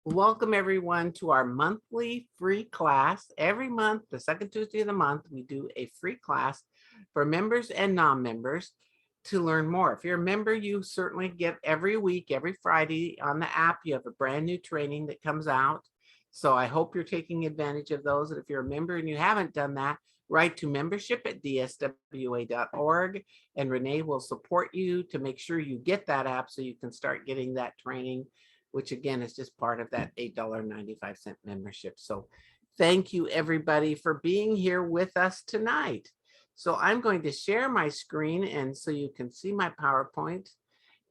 Welcome everyone to our monthly free class. Every month, the second Tuesday of the month, we do a free class for members and non-members to learn more. If you're a member, you certainly get every week, every Friday on the app, you have a brand new training that comes out. So I hope you're taking advantage of those. And if you're a member and you haven't done that, write to membership@dswa.org and Renee will support you to make sure you get that app so you can start getting that training, which again is just part of that $8.95 membership. So thank you everybody for being here with us tonight. So I'm going to share my screen and so you can see my PowerPoint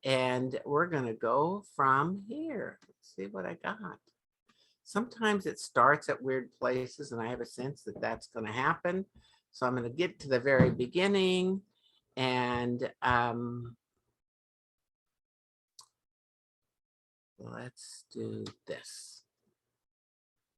and we're going to go from here. Let's see what I got. Sometimes it starts at weird places and I have a sense that that's going to happen. So I'm going to get to the very beginning and let's do this.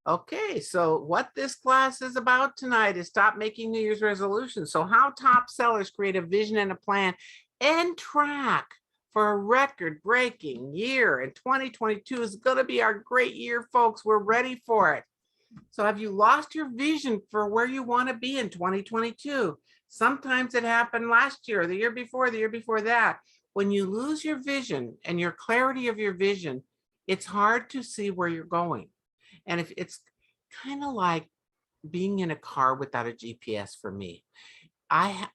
Okay, so what this class is about tonight is stop making New Year's resolutions. So how top sellers create a vision and a plan and track for a record-breaking year. And 2022 is going to be our great year, folks. We're ready for it. So have you lost your vision for where you want to be in 2022? Sometimes it happened last year, the year before that. When you lose your vision and your clarity of your vision, it's hard to see where you're going. And if it's kind of like being in a car without a GPS for me.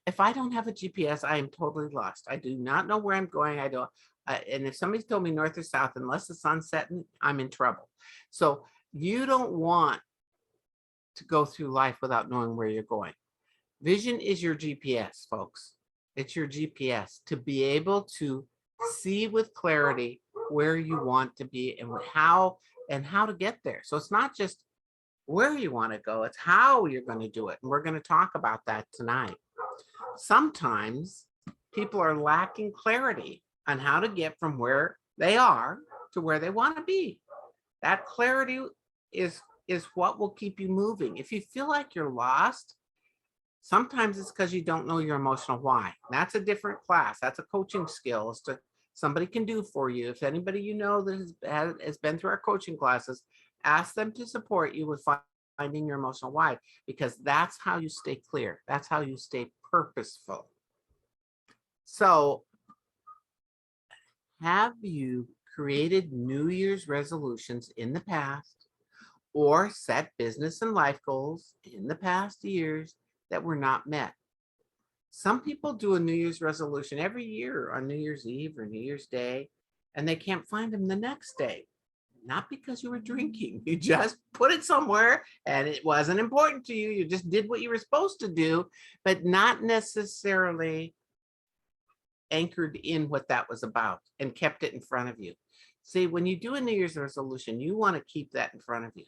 If I don't have a GPS, I am totally lost. I do not know where I'm going. I don't. And if somebody's told me north or south, unless the sun's setting, I'm in trouble. So you don't want to go through life without knowing where you're going. Vision is your GPS, folks. It's your GPS to be able to see with clarity where you want to be and how to get there. So it's not just where you want to go, it's how you're going to do it. And we're going to talk about that tonight. Sometimes people are lacking clarity on how to get from where they are to where they want to be. That clarity is what will keep you moving. If you feel like you're lost, sometimes it's because you don't know your emotional why. That's a different class. That's a coaching skill to somebody can do for you. If anybody you know that has been through our coaching classes, ask them to support you with finding your emotional why, because that's how you stay clear. That's how you stay purposeful. So have you created New Year's resolutions in the past or set business and life goals in the past years that were not met? Some people do a New Year's resolution every year on New Year's Eve or New Year's Day, and they can't find them the next day. Not because you were drinking, you just put it somewhere and it wasn't important to you. You just did what you were supposed to do, but not necessarily anchored in what that was about and kept it in front of you. See, when you do a New Year's resolution, you want to keep that in front of you.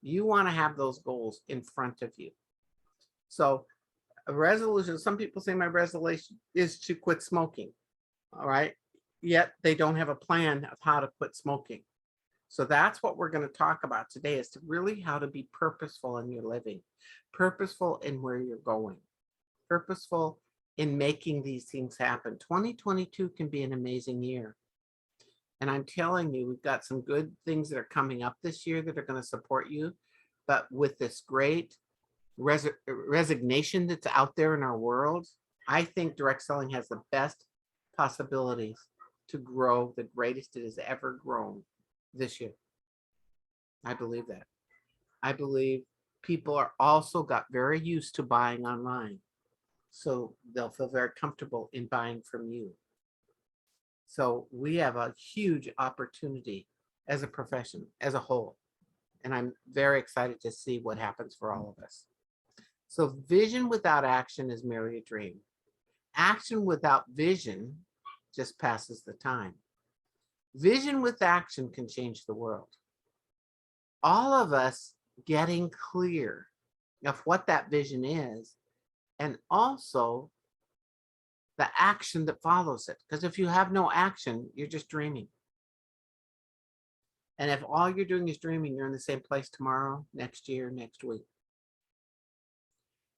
You want to have those goals in front of you. So a resolution, some people say my resolution is to quit smoking. All right. Yet they don't have a plan of how to quit smoking. So that's what we're going to talk about today, is to really how to be purposeful in your living, purposeful in where you're going, purposeful in making these things happen. 2022 can be an amazing year. And I'm telling you, we've got some good things that are coming up this year that are going to support you. But with this great resignation that's out there in our world, I think direct selling has the best possibilities to grow, the greatest it has ever grown this year. I believe that. I believe people are also got very used to buying online. So they'll feel very comfortable in buying from you. So we have a huge opportunity as a profession, as a whole. And I'm very excited to see what happens for all of us. So vision without action is merely a dream. Action without vision just passes the time. Vision with action can change the world. All of us getting clear of what that vision is, and also the action that follows it. Because if you have no action, you're just dreaming. And if all you're doing is dreaming, you're in the same place tomorrow, next year, next week.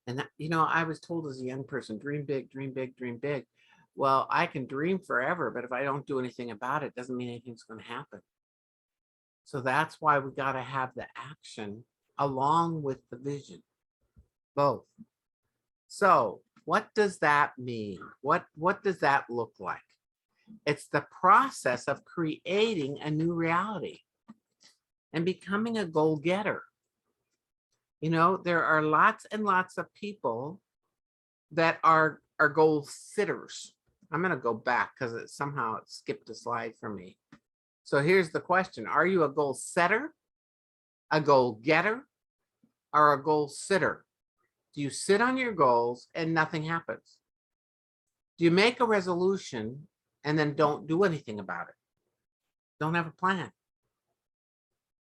And that, I was told as a young person, dream big, dream big, dream big. Well, I can dream forever, but if I don't do anything about it, doesn't mean anything's going to happen. So that's why we got to have the action along with the vision, both. So what does that mean? What does that look like? It's the process of creating a new reality and becoming a goal getter. You know, there are lots and lots of people that are goal sitters. I'm going to go back because it somehow it skipped a slide for me. So here's the question. Are you a goal setter, a goal getter, or a goal sitter? Do you sit on your goals and nothing happens? Do you make a resolution and then don't do anything about it? Don't have a plan.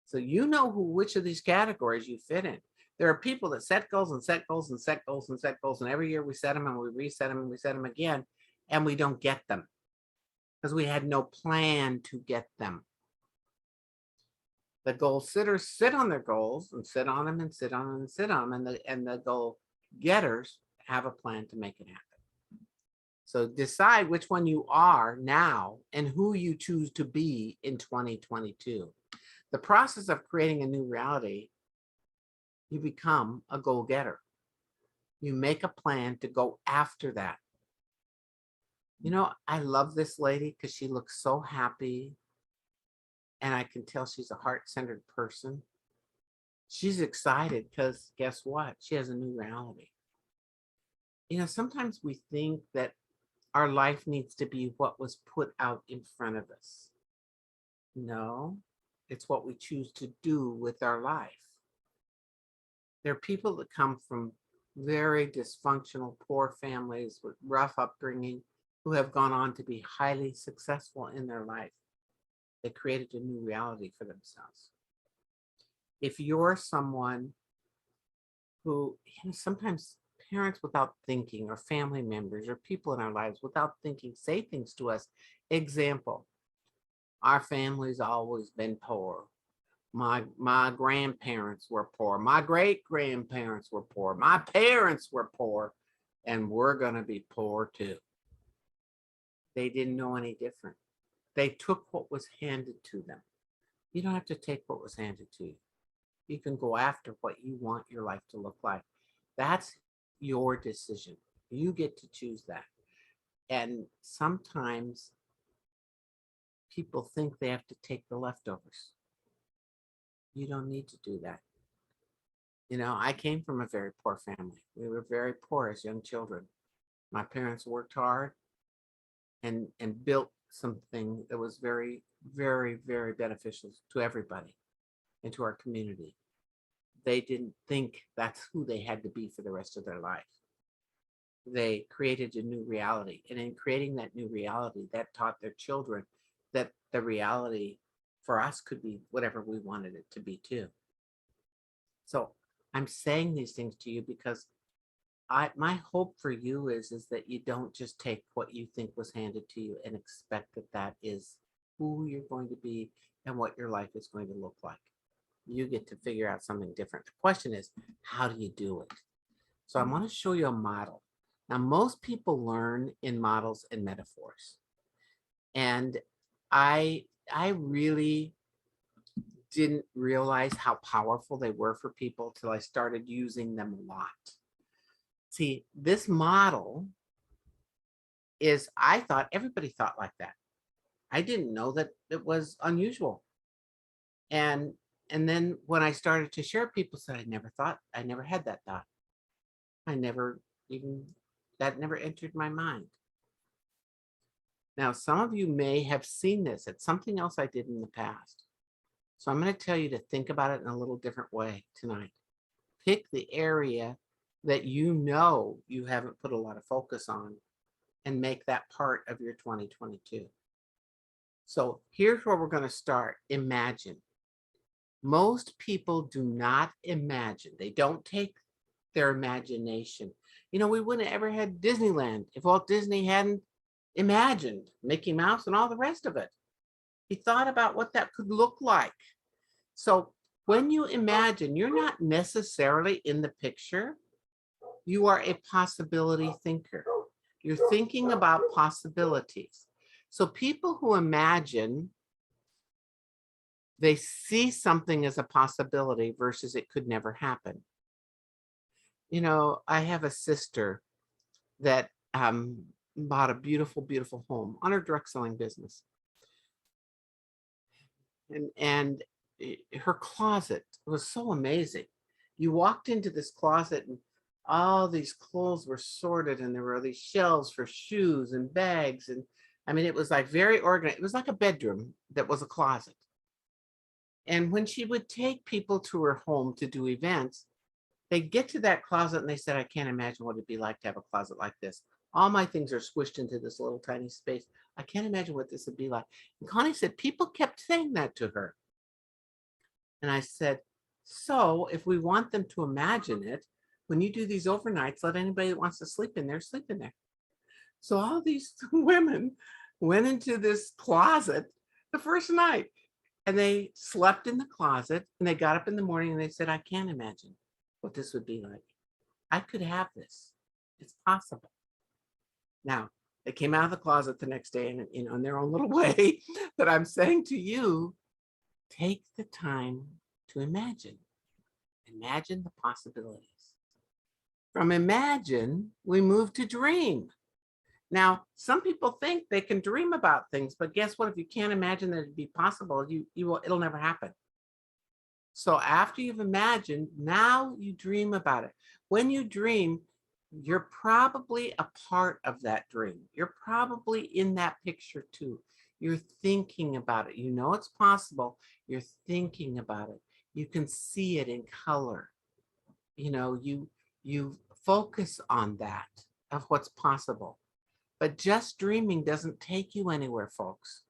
So you know which of these categories you fit in. There are people that set goals and set goals and set goals and set goals, and every year we set them and we reset them and we set them again, and we don't get them because we had no plan to get them. The goal sitters sit on their goals and sit on them and sit on them and sit on them, and the goal getters have a plan to make it happen. So decide which one you are now and who you choose to be in 2022. The process of creating a new reality, you become a goal getter. You make a plan to go after that. You know, I love this lady because she looks so happy, and I can tell she's a heart-centered person. She's excited because guess what? She has a new reality. You know, sometimes we think that our life needs to be what was put out in front of us. No, it's what we choose to do with our life. There are people that come from very dysfunctional, poor families with rough upbringing who have gone on to be highly successful in their life. They created a new reality for themselves. If you're someone who, you know, sometimes parents without thinking, or family members or people in our lives without thinking say things to us. Example, our family's always been poor. My grandparents were poor. My great-grandparents were poor. My parents were poor, and we're going to be poor too. They didn't know any different. They took what was handed to them. You don't have to take what was handed to you. You can go after what you want your life to look like. That's your decision. You get to choose that. And sometimes people think they have to take the leftovers. You don't need to do that. You know, I came from a very poor family. We were very poor as young children. My parents worked hard and built something that was very, very, very beneficial to everybody and to our community. They didn't think that's who they had to be for the rest of their life. They created a new reality. And in creating that new reality, that taught their children that the reality for us could be whatever we wanted it to be too. So I'm saying these things to you because my hope for you is that you don't just take what you think was handed to you and expect that that is who you're going to be and what your life is going to look like. You get to figure out something different. The question is, how do you do it? So I want to show you a model. Now, most people learn in models and metaphors. And I really didn't realize how powerful they were for people till I started using them a lot. See, this model is, I thought everybody thought like that. I didn't know that it was unusual. And then when I started to share, people said, I never had that thought. That never entered my mind. Now, some of you may have seen this. It's something else I did in the past. So I'm going to tell you to think about it in a little different way tonight. Pick the area that you know you haven't put a lot of focus on and make that part of your 2022. So here's where we're going to start. Imagine. Most people do not imagine. They don't take their imagination. You know, we wouldn't have ever had Disneyland if Walt Disney hadn't imagined Mickey Mouse and all the rest of it. He thought about what that could look like. So when you imagine, you're not necessarily in the picture. You are a possibility thinker. You're thinking about possibilities. So people who imagine, They see something as a possibility versus it could never happen. You know, I have a sister that bought a beautiful, beautiful home on her direct selling business. And her closet was so amazing. You walked into this closet and all these clothes were sorted, and there were these shelves for shoes and bags. And I mean, it was like very organized. It was like a bedroom that was a closet. And when she would take people to her home to do events, they'd get to that closet and they said, I can't imagine what it'd be like to have a closet like this. All my things are squished into this little tiny space. I can't imagine what this would be like. And Connie said, people kept saying that to her. And I said, so if we want them to imagine it, when you do these overnights, let anybody that wants to sleep in there, sleep in there. So all these women went into this closet the first night, and they slept in the closet, and they got up in the morning and they said, I can't imagine what this would be like. I could have this. It's possible. Now, they came out of the closet the next day, and in their own little way, that I'm saying to you, take the time to imagine. Imagine the possibilities. From imagine, we move to dream. Now, some people think they can dream about things, but guess what? If you can't imagine that it'd be possible, it'll never happen. So after you've imagined, now you dream about it. When you dream, you're probably a part of that dream. You're probably in that picture too. You're thinking about it. You know it's possible. You're thinking about it. You can see it in color. You know, you focus on that, of what's possible. But just dreaming doesn't take you anywhere, folks.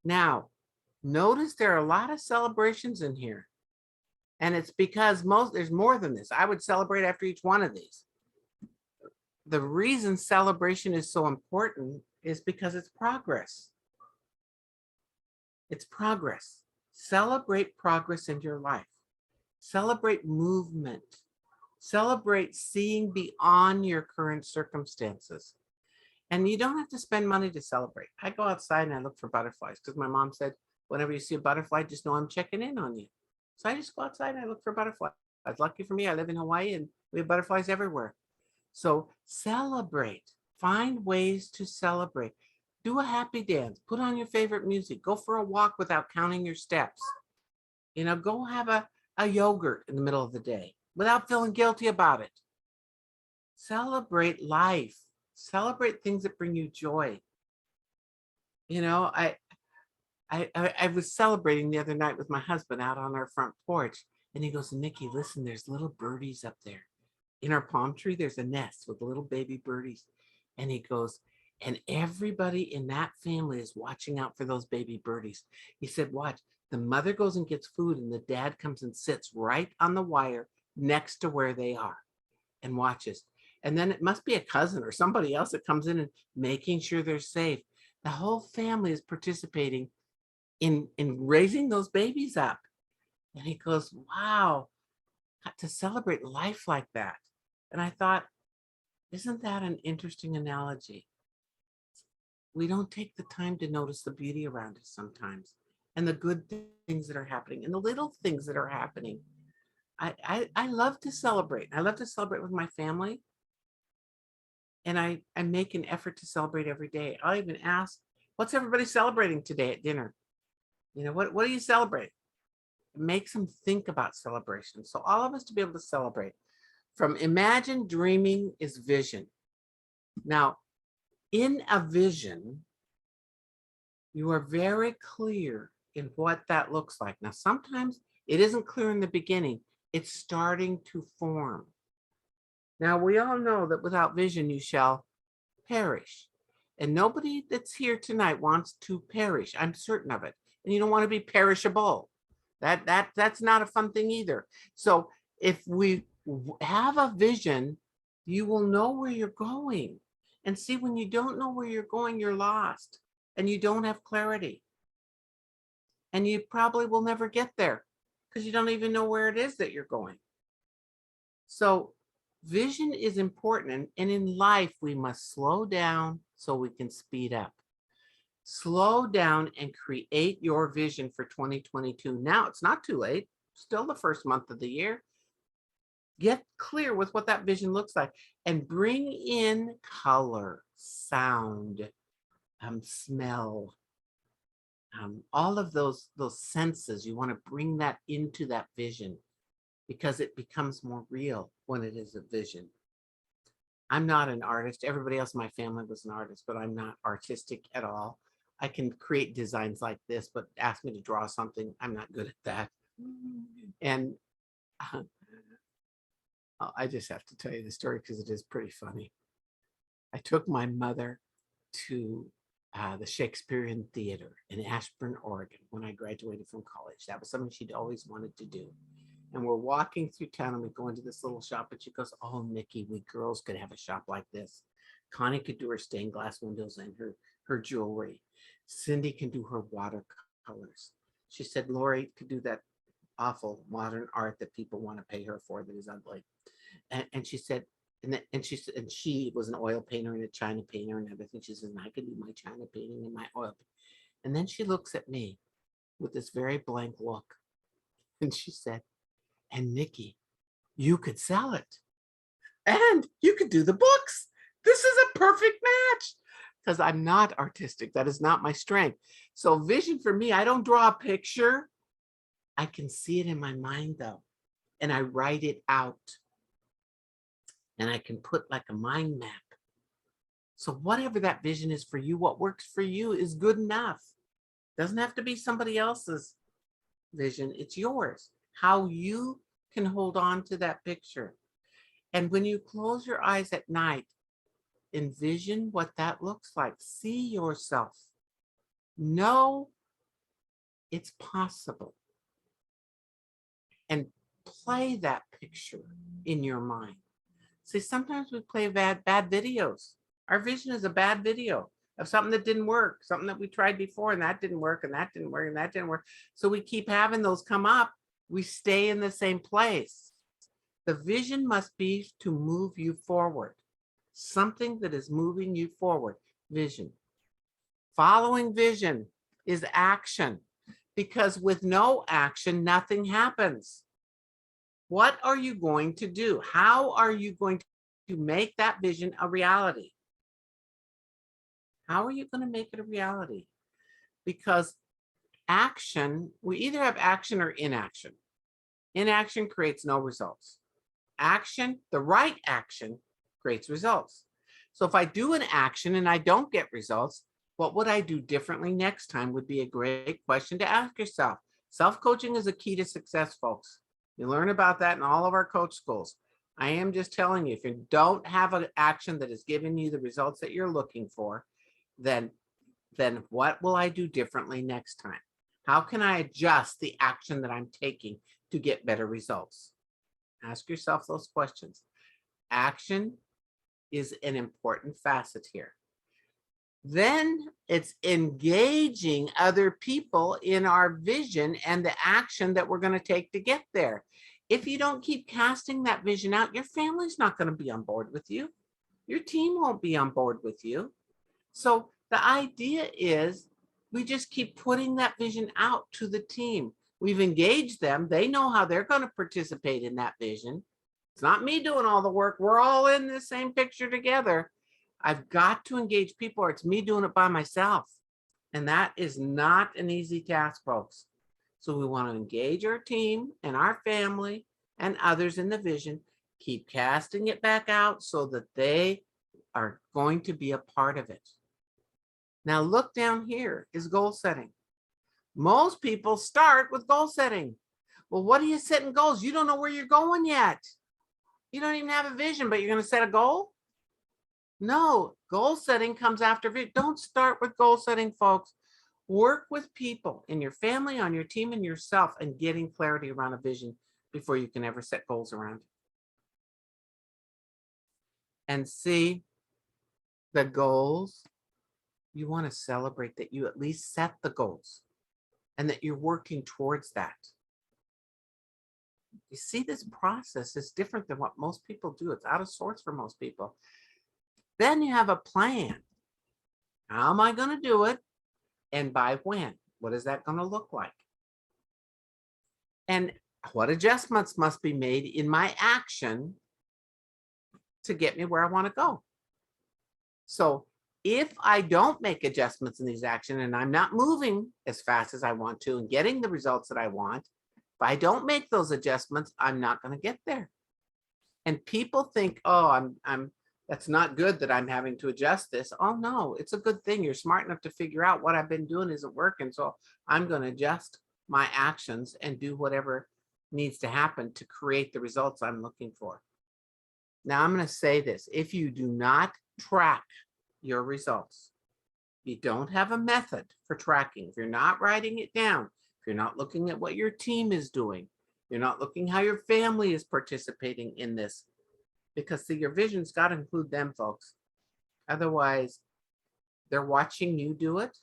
Now, notice there are a lot of celebrations in here. And it's because there's more than this. I would celebrate after each one of these. The reason celebration is so important is because it's progress. It's progress. Celebrate progress in your life. Celebrate movement. Celebrate seeing beyond your current circumstances. And you don't have to spend money to celebrate. I go outside and I look for butterflies because my mom said, whenever you see a butterfly, just know I'm checking in on you. So I just go outside and I look for butterflies. Lucky for me, I live in Hawaii and we have butterflies everywhere. So celebrate. Find ways to celebrate. Do a happy dance. Put on your favorite music. Go for a walk without counting your steps. You know, go have a yogurt in the middle of the day without feeling guilty about it. Celebrate life. Celebrate things that bring you joy. You know, I was celebrating the other night with my husband out on our front porch, and he goes, Nikki, listen, there's little birdies up there. In our palm tree, there's a nest with little baby birdies. And he goes, and everybody in that family is watching out for those baby birdies. He said, watch, the mother goes and gets food, and the dad comes and sits right on the wire next to where they are and watches. And then it must be a cousin or somebody else that comes in and making sure they're safe. The whole family is participating in raising those babies up. And he goes, wow, to celebrate life like that. And I thought, isn't that an interesting analogy? We don't take the time to notice the beauty around us sometimes, and the good things that are happening, and the little things that are happening. I love to celebrate. I love to celebrate with my family. And I make an effort to celebrate every day. I'll even ask, what's everybody celebrating today at dinner? You know, what are you celebrating? It makes them think about celebration. So all of us to be able to celebrate. From imagine, dreaming is vision. Now, in a vision, you are very clear in what that looks like. Now, sometimes it isn't clear in the beginning. It's starting to form. Now, we all know that without vision, you shall perish. And nobody that's here tonight wants to perish. I'm certain of it. And you don't want to be perishable. That's not a fun thing either. So if we have a vision, you will know where you're going. And see, when you don't know where you're going, you're lost and you don't have clarity. And you probably will never get there because you don't even know where it is that you're going. So vision is important. And in life, we must slow down so we can speed up. Slow down and create your vision for 2022. Now, it's not too late, still the first month of the year. Get clear with what that vision looks like and bring in color, sound, smell, all of those senses. You want to bring that into that vision because it becomes more real when it is a vision. I'm not an artist. Everybody else in my family was an artist, but I'm not artistic at all. I can create designs like this, but ask me to draw something, I'm not good at that. And I just have to tell you the story because it is pretty funny. I took my mother to the Shakespearean Theater in Ashburn, Oregon, when I graduated from college. That was something she'd always wanted to do. And we're walking through town and we go into this little shop and she goes, "Oh, Nikki, we girls could have a shop like this. Connie could do her stained glass windows and her jewelry. Cindy can do her watercolors." She said, "Lori could do that awful modern art that people want to pay her for that is ugly." And she said, and she was an oil painter and a China painter and everything. She says, "And I can do my China painting and my oil." And then she looks at me with this very blank look. And she said, "And Nikki, you could sell it. And you could do the books. This is a perfect match." Because I'm not artistic. That is not my strength. So vision for me, I don't draw a picture. I can see it in my mind though. And I write it out. And I can put like a mind map. So whatever that vision is for you, what works for you is good enough. Doesn't have to be somebody else's vision. It's yours. How you can hold on to that picture. And when you close your eyes at night, envision what that looks like. See yourself. Know it's possible. And play that picture in your mind. See, sometimes we play bad videos. Our vision is a bad video of something that didn't work, something that we tried before and that didn't work and that didn't work and that didn't work. So we keep having those come up. We stay in the same place. The vision must be to move you forward. Something that is moving you forward. Vision. Following vision is action, because with no action, nothing happens. What are you going to do? How are you going to make that vision a reality? How are you going to make it a reality? Because action, we either have action or inaction. Inaction creates no results. Action, the right action, creates results. So if I do an action and I don't get results, what would I do differently next time would be a great question to ask yourself. Self-coaching is a key to success, folks. You learn about that in all of our coach schools. I am just telling you, if you don't have an action that is giving you the results that you're looking for, then what will I do differently next time? How can I adjust the action that I'm taking to get better results? Ask yourself those questions. Action is an important facet here. Then it's engaging other people in our vision and the action that we're going to take to get there. If you don't keep casting that vision out, your family's not going to be on board with you. Your team won't be on board with you. So the idea is we just keep putting that vision out to the team. We've engaged them. They know how they're going to participate in that vision. It's not me doing all the work. We're all in the same picture together. I've got to engage people or it's me doing it by myself. And that is not an easy task, folks. So we want to engage our team and our family and others in the vision, keep casting it back out so that they are going to be a part of it. Now look down here is goal setting. Most people start with goal setting. Well, what are you setting goals? You don't know where you're going yet. You don't even have a vision, but you're going to set a goal? No, goal setting comes after vision. Don't start with goal setting, folks. Work with people in your family, on your team, and yourself, and getting clarity around a vision before you can ever set goals around it. And see, the goals, you want to celebrate that you at least set the goals and that you're working towards that. You see, this process is different than what most people do. It's out of sorts for most people. Then you have a plan. How am I going to do it? and by when? What is that going to look like? And what adjustments must be made in my action to get me where I want to go? So if I don't make adjustments in these actions and I'm not moving as fast as I want to and getting the results that I want, if I don't make those adjustments, I'm not going to get there. And people think, oh, that's not good that I'm having to adjust this. Oh no, it's a good thing. You're smart enough to figure out what I've been doing isn't working. So I'm going to adjust my actions and do whatever needs to happen to create the results I'm looking for. Now I'm going to say this. If you do not track your results, you don't have a method for tracking, if you're not writing it down, if you're not looking at what your team is doing, you're not looking how your family is participating in this, because see, your vision's got to include them, folks. Otherwise, they're watching you do it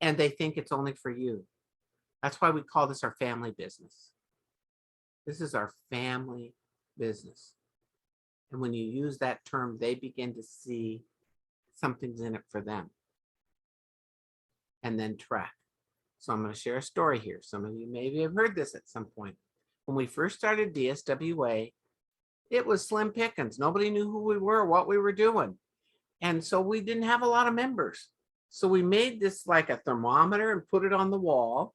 and they think it's only for you. That's why we call this our family business. This is our family business. And when you use that term, they begin to see something's in it for them. And then track. So I'm going to share a story here. Some of you maybe have heard this at some point. When we first started DSWA, it was slim pickings. Nobody knew who we were, what we were doing. And so we didn't have a lot of members. So we made this like a thermometer and put it on the wall.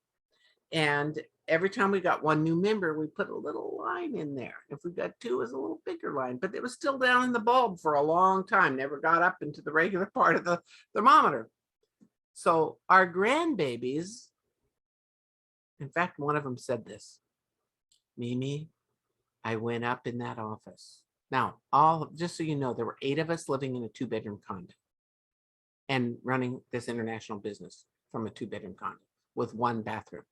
And every time we got one new member, we put a little line in there. If we got two, it was a little bigger line, but it was still down in the bulb for a long time, never got up into the regular part of the thermometer. So our grandbabies, in fact, one of them said this, Mimi, I went up in that office. Now, just so you know, there were 8 of us living in a 2-bedroom condo and running this international business from a 2-bedroom condo with 1 bathroom.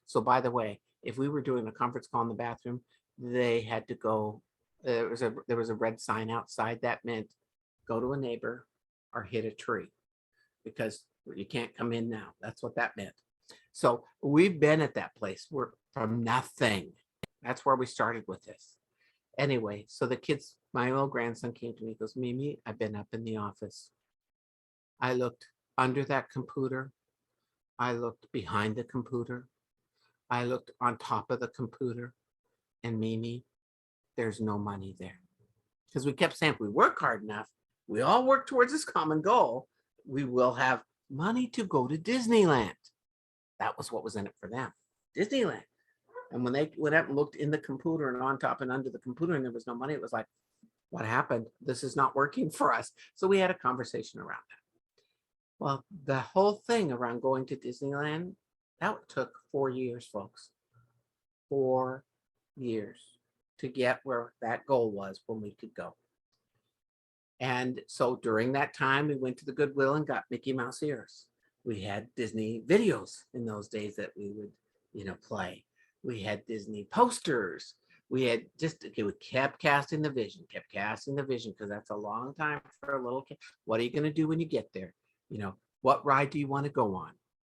So by the way, if we were doing a conference call in the bathroom, they had to go, there was a red sign outside that meant go to a neighbor or hit a tree because you can't come in now. That's what that meant. So we've been at that place. We're from nothing. That's where we started with this. Anyway, so the kids, my little grandson came to me, goes, Mimi, I've been up in the office. I looked under that computer. I looked behind the computer. I looked on top of the computer, and Mimi, there's no money there. Because we kept saying, if we work hard enough, we all work towards this common goal, we will have money to go to Disneyland. That was what was in it for them, Disneyland. And when they went up and looked in the computer and on top and under the computer and there was no money, it was like, what happened? This is not working for us. So we had a conversation around that. Well, the whole thing around going to Disneyland, that took 4 years, folks. 4 years to get where that goal was when we could go. And so during that time, we went to the Goodwill and got Mickey Mouse ears. We had Disney videos in those days that we would, play. We had Disney posters. We had we kept casting the vision, because that's a long time for a little kid. What are you going to do when you get there? What ride do you want to go on?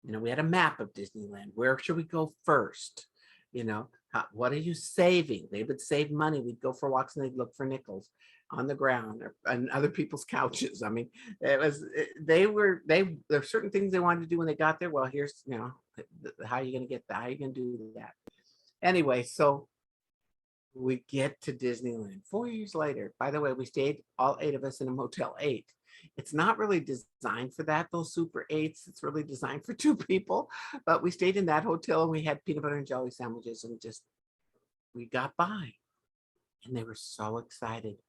We had a map of Disneyland. Where should we go first? What are you saving? They would save money. We'd go for walks and they'd look for nickels on the ground or on other people's couches. I mean, there are certain things they wanted to do when they got there. Well, here's, how are you going to get that? How are you going to do that? Anyway, so we get to Disneyland 4 years later. By the way, we stayed, all 8 of us, in a Motel 8. It's not really designed for that, those Super 8s. It's really designed for 2 people. But we stayed in that hotel and we had peanut butter and jelly sandwiches and we got by. And they were so excited.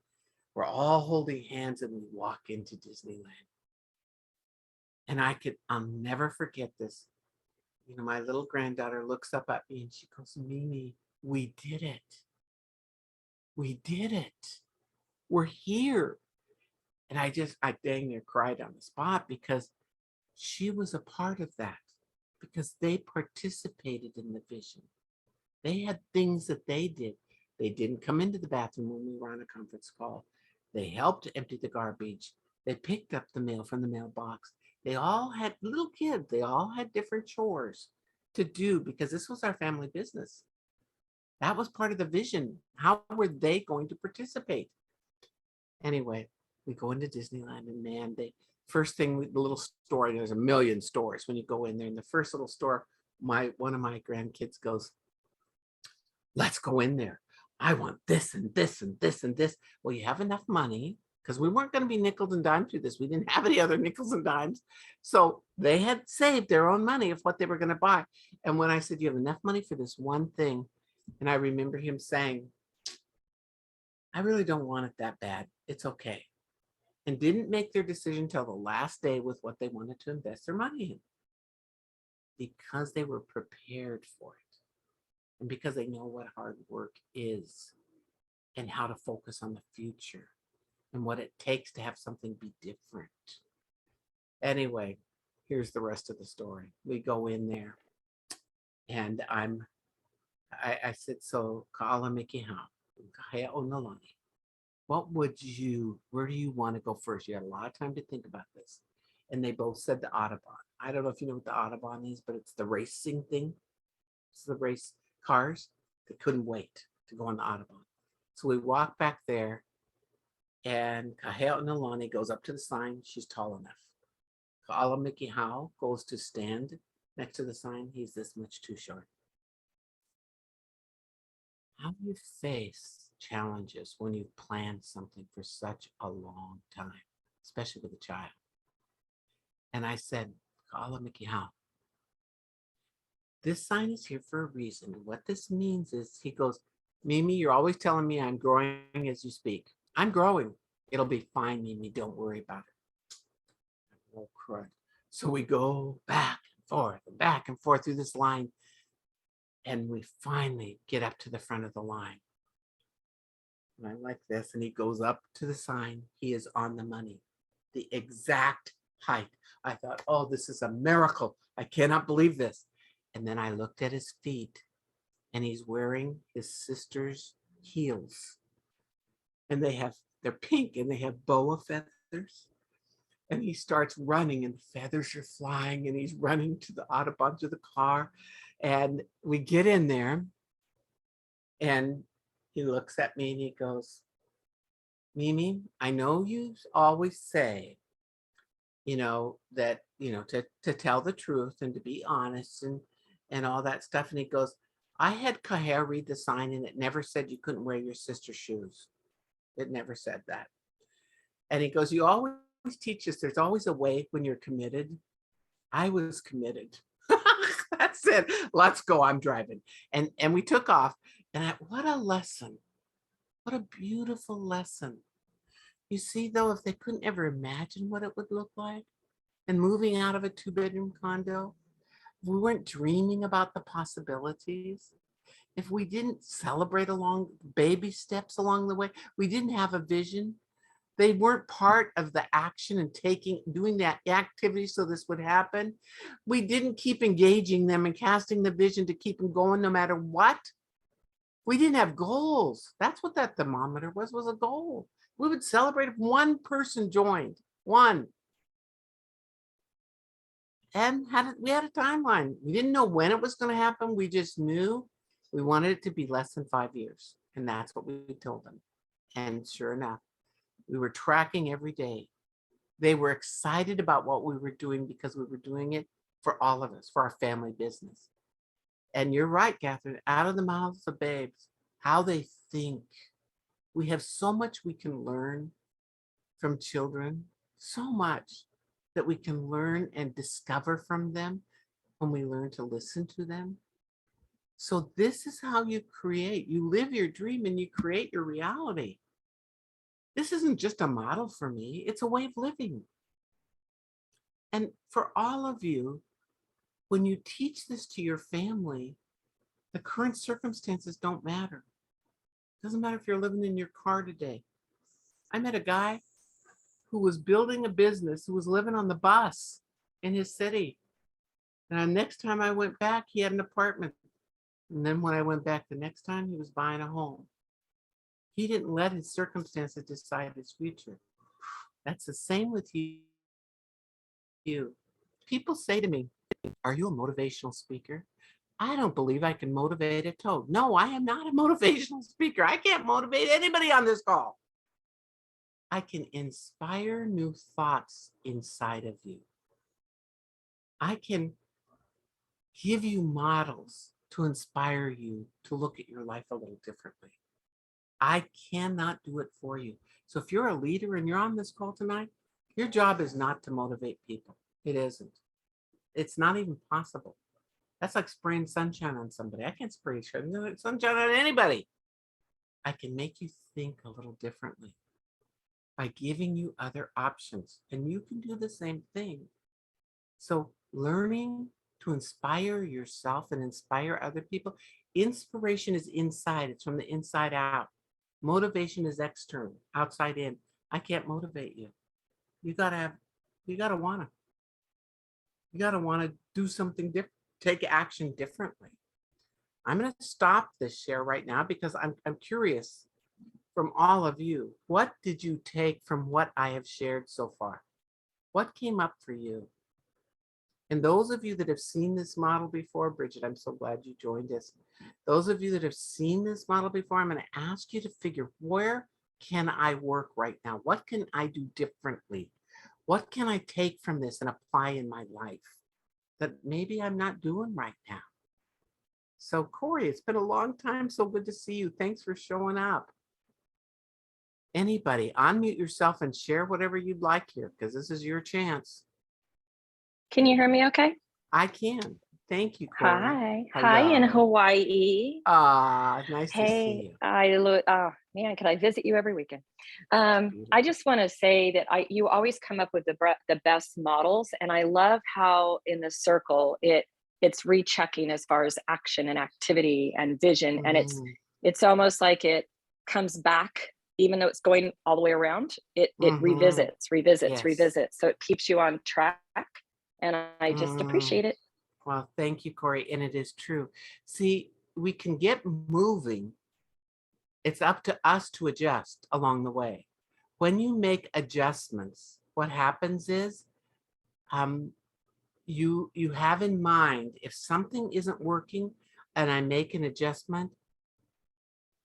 We're all holding hands and we walk into Disneyland. And I'll never forget this. My little granddaughter looks up at me and she goes, Mimi, we did it. We did it. We're here. And I dang near cried on the spot because she was a part of that, because they participated in the vision. They had things that they did. They didn't come into the bathroom when we were on a conference call. They helped empty the garbage. They picked up the mail from the mailbox. They all had little kids. They all had different chores to do because this was our family business. That was part of the vision. How were they going to participate? Anyway, we go into Disneyland and man, first thing, the little store, there's a million stores when you go in there. In the first little store, one of my grandkids goes, let's go in there. I want this and this and this and this. Well, you have enough money, because we weren't going to be nickels and dimes through this. We didn't have any other nickels and dimes. So they had saved their own money of what they were going to buy. And when I said, you have enough money for this one thing, and I remember him saying, I really don't want it that bad. It's okay. And didn't make their decision till the last day with what they wanted to invest their money in, because they were prepared for it. And because they know what hard work is and how to focus on the future and what it takes to have something be different. Anyway, here's the rest of the story. We go in there and I said, so Ka'ala Mikiha, Kahea Onalani, where do you want to go first? You had a lot of time to think about this. And they both said the Audubon. I don't know if you know what the Audubon is, but it's the racing thing. It's the race cars. They couldn't wait to go on the Audubon. So we walk back there, and Kahea Nalani goes up to the sign. She's tall enough. Ka'ala Mikiha goes to stand next to the sign. He's this much too short. How do you face challenges when you've planned something for such a long time, especially with a child? And I said, Ka'ala Mikiha, this sign is here for a reason. What this means is, he goes, Mimi, you're always telling me I'm growing as you speak. I'm growing. It'll be fine, Mimi. Don't worry about it. Oh, crud. So we go back and forth through this line. And we finally get up to the front of the line. And I'm like this, and he goes up to the sign. He is on the money, the exact height. I thought, oh, this is a miracle. I cannot believe this. And then I looked at his feet, and he's wearing his sister's heels. And they're pink, and they have boa feathers. And he starts running, and the feathers are flying, and he's running to the Audubon, to the car. And we get in there, and he looks at me and he goes, Mimi, I know you always say, that, to tell the truth and to be honest and all that stuff. And he goes, I had Kahea read the sign, and it never said you couldn't wear your sister's shoes. It never said that. And he goes, you always teach us there's always a way when you're committed. I was committed. That's it. Let's go. I'm driving. And we took off. And what a lesson. What a beautiful lesson. You see, though, if they couldn't ever imagine what it would look like, and moving out of a 2-bedroom condo, if we weren't dreaming about the possibilities, if we didn't celebrate along baby steps along the way, we didn't have a vision, they weren't part of the action and doing that activity so this would happen, we didn't keep engaging them and casting the vision to keep them going no matter what, we didn't have goals. That's what that thermometer was a goal. We would celebrate if one person joined, one. And we had a timeline. We didn't know when it was going to happen. We just knew we wanted it to be less than 5 years. And that's what we told them. And sure enough, we were tracking every day. They were excited about what we were doing because we were doing it for all of us, for our family business. And you're right, Catherine, out of the mouths of babes, how they think. We have so much we can learn from children, so much that we can learn and discover from them when we learn to listen to them. So this is how you create. You live your dream and you create your reality. This isn't just a model for me, it's a way of living. And for all of you, when you teach this to your family, the current circumstances don't matter. It doesn't matter if you're living in your car today. I met a guy who was building a business, who was living on the bus in his city. And the next time I went back, he had an apartment. And then when I went back the next time, he was buying a home. He didn't let his circumstances decide his future. That's the same with you. People say to me, are you a motivational speaker? I don't believe I can motivate a toad. No, I am not a motivational speaker. I can't motivate anybody on this call. I can inspire new thoughts inside of you. I can give you models to inspire you to look at your life a little differently. I cannot do it for you. So if you're a leader and you're on this call tonight, your job is not to motivate people. It isn't. It's not even possible. That's like spraying sunshine on somebody. I can't spray sunshine on anybody. I can make you think a little differently by giving you other options, and you can do the same thing. So learning to inspire yourself and inspire other people. Inspiration is inside. It's from the inside out. Motivation is external, outside in. I can't motivate you. You gotta wanna. You gotta wanna do something different, take action differently. I'm gonna stop this share right now because I'm curious from all of you. What did you take from what I have shared so far? What came up for you? And those of you that have seen this model before, Bridget, I'm so glad you joined us. Those of you that have seen this model before, I'm going to ask you to figure, where can I work right now? What can I do differently? What can I take from this and apply in my life that maybe I'm not doing right now? So Corey, it's been a long time. So good to see you. Thanks for showing up. Anybody, unmute yourself and share whatever you'd like here, because this is your chance. Can you hear me okay? I can. Thank you, Corey. Hi. Hi in Hawaii. Nice to see you. Oh man, could I visit you every weekend? I just want to say that you always come up with the best models, and I love how in the circle it's rechecking as far as action and activity and vision, and it's almost like it comes back, even though it's going all the way around. It revisits, so it keeps you on track. And I just appreciate it. Well, thank you, Corey. And it is true. See, we can get moving. It's up to us to adjust along the way. When you make adjustments, what happens is you have in mind, if something isn't working and I make an adjustment,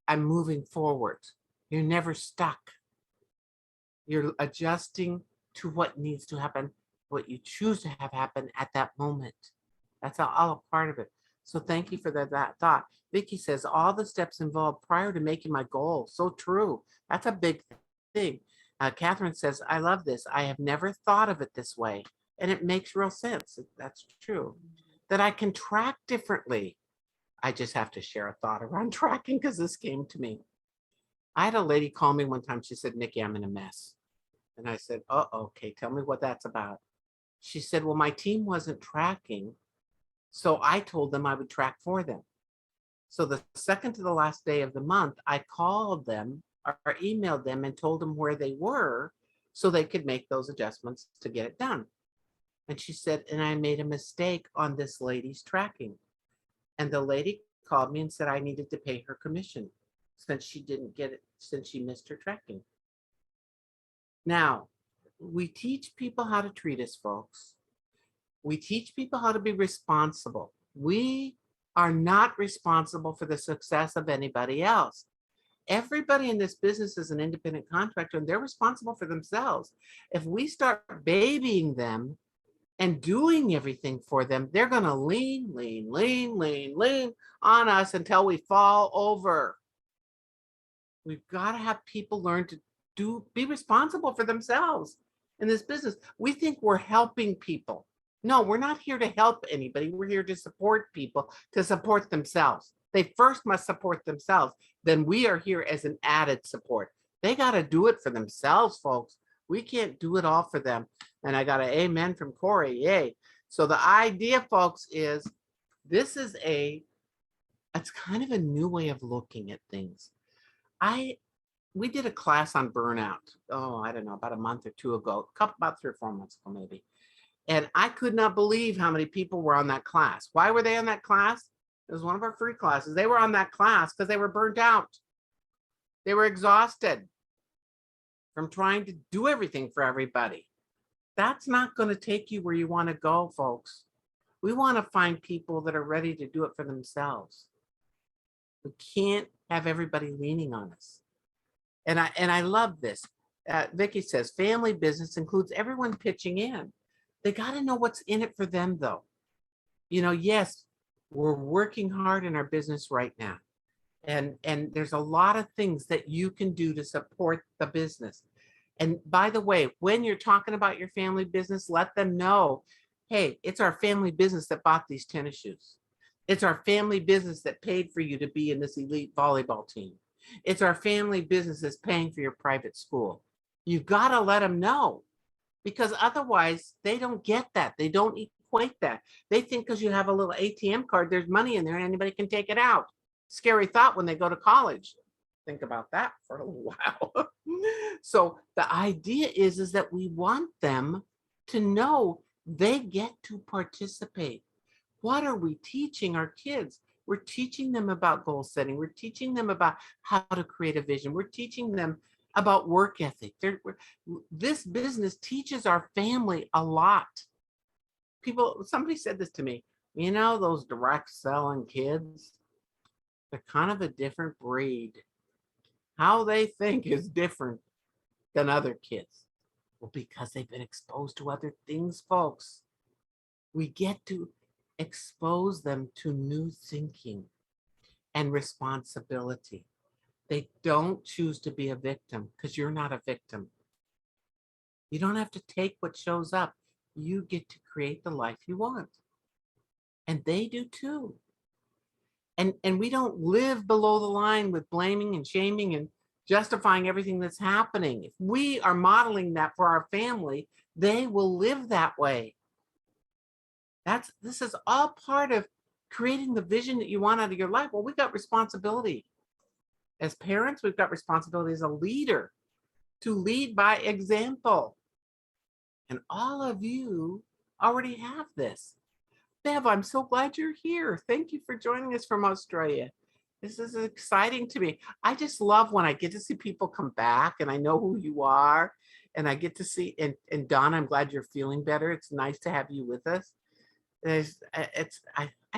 I'm moving forward. You're never stuck. You're adjusting to what needs to happen, what you choose to have happen at that moment. That's all a part of it. So thank you for that thought. Vicki says, all the steps involved prior to making my goal. So true. That's a big thing. Catherine says, I love this. I have never thought of it this way. And it makes real sense. That's true. That I can track differently. I just have to share a thought around tracking because this came to me. I had a lady call me one time. She said, Nikki, I'm in a mess. And I said, okay, tell me what that's about. She said, well, my team wasn't tracking, so I told them I would track for them. So the second to the last day of the month, I called them or emailed them and told them where they were so they could make those adjustments to get it done. And she said, and I made a mistake on this lady's tracking. And the lady called me and said I needed to pay her commission since she didn't get it, since she missed her tracking. Now, we teach people how to treat us, folks. We teach people how to be responsible. We are not responsible for the success of anybody else. Everybody in this business is an independent contractor, and they're responsible for themselves. If we start babying them and doing everything for them, they're going to lean on us until we fall over. We've got to have people learn to be responsible for themselves in this business. We think we're helping people. No, we're not here to help anybody. We're here to support people to support themselves. They first must support themselves. Then we are here as an added support. They got to do it for themselves, folks. We can't do it all for them. And I got an amen from Corey. Yay. So the idea, folks, is this is it's kind of a new way of looking at things. We did a class on burnout. I don't know, about a month or two ago, about 3 or 4 months ago, maybe. And I could not believe how many people were on that class. Why were they on that class? It was one of our free classes. They were on that class because they were burnt out. They were exhausted from trying to do everything for everybody. That's not going to take you where you want to go, folks. We want to find people that are ready to do it for themselves. We can't have everybody leaning on us. And I love this. Vicky says, family business includes everyone pitching in. They got to know what's in it for them, though. You know, yes, we're working hard in our business right now. And there's a lot of things that you can do to support the business. And by the way, when you're talking about your family business, let them know, hey, it's our family business that bought these tennis shoes. It's our family business that paid for you to be in this elite volleyball team. It's our family business that's paying for your private school. You've got to let them know, because otherwise they don't get that. They don't equate that. They think because you have a little ATM card, there's money in there and anybody can take it out. Scary thought when they go to college. Think about that for a little while. So the idea is that we want them to know they get to participate. What are we teaching our kids? We're teaching them about goal setting. We're teaching them about how to create a vision. We're teaching them about work ethic. This business teaches our family a lot. Somebody said this to me, you know, those direct selling kids, they're kind of a different breed. How they think is different than other kids. Well, because they've been exposed to other things, folks. We get to expose them to new thinking and responsibility. They don't choose to be a victim, because you're not a victim. You don't have to take what shows up. You get to create the life you want. And they do too. And we don't live below the line with blaming and shaming and justifying everything that's happening. If we are modeling that for our family, they will live that way. This is all part of creating the vision that you want out of your life. Well, we got responsibility. As parents, we've got responsibility as a leader to lead by example. And all of you already have this. Bev, I'm so glad you're here. Thank you for joining us from Australia. This is exciting to me. I just love when I get to see people come back and I know who you are. And I get to see, and Donna, I'm glad you're feeling better. It's nice to have you with us. I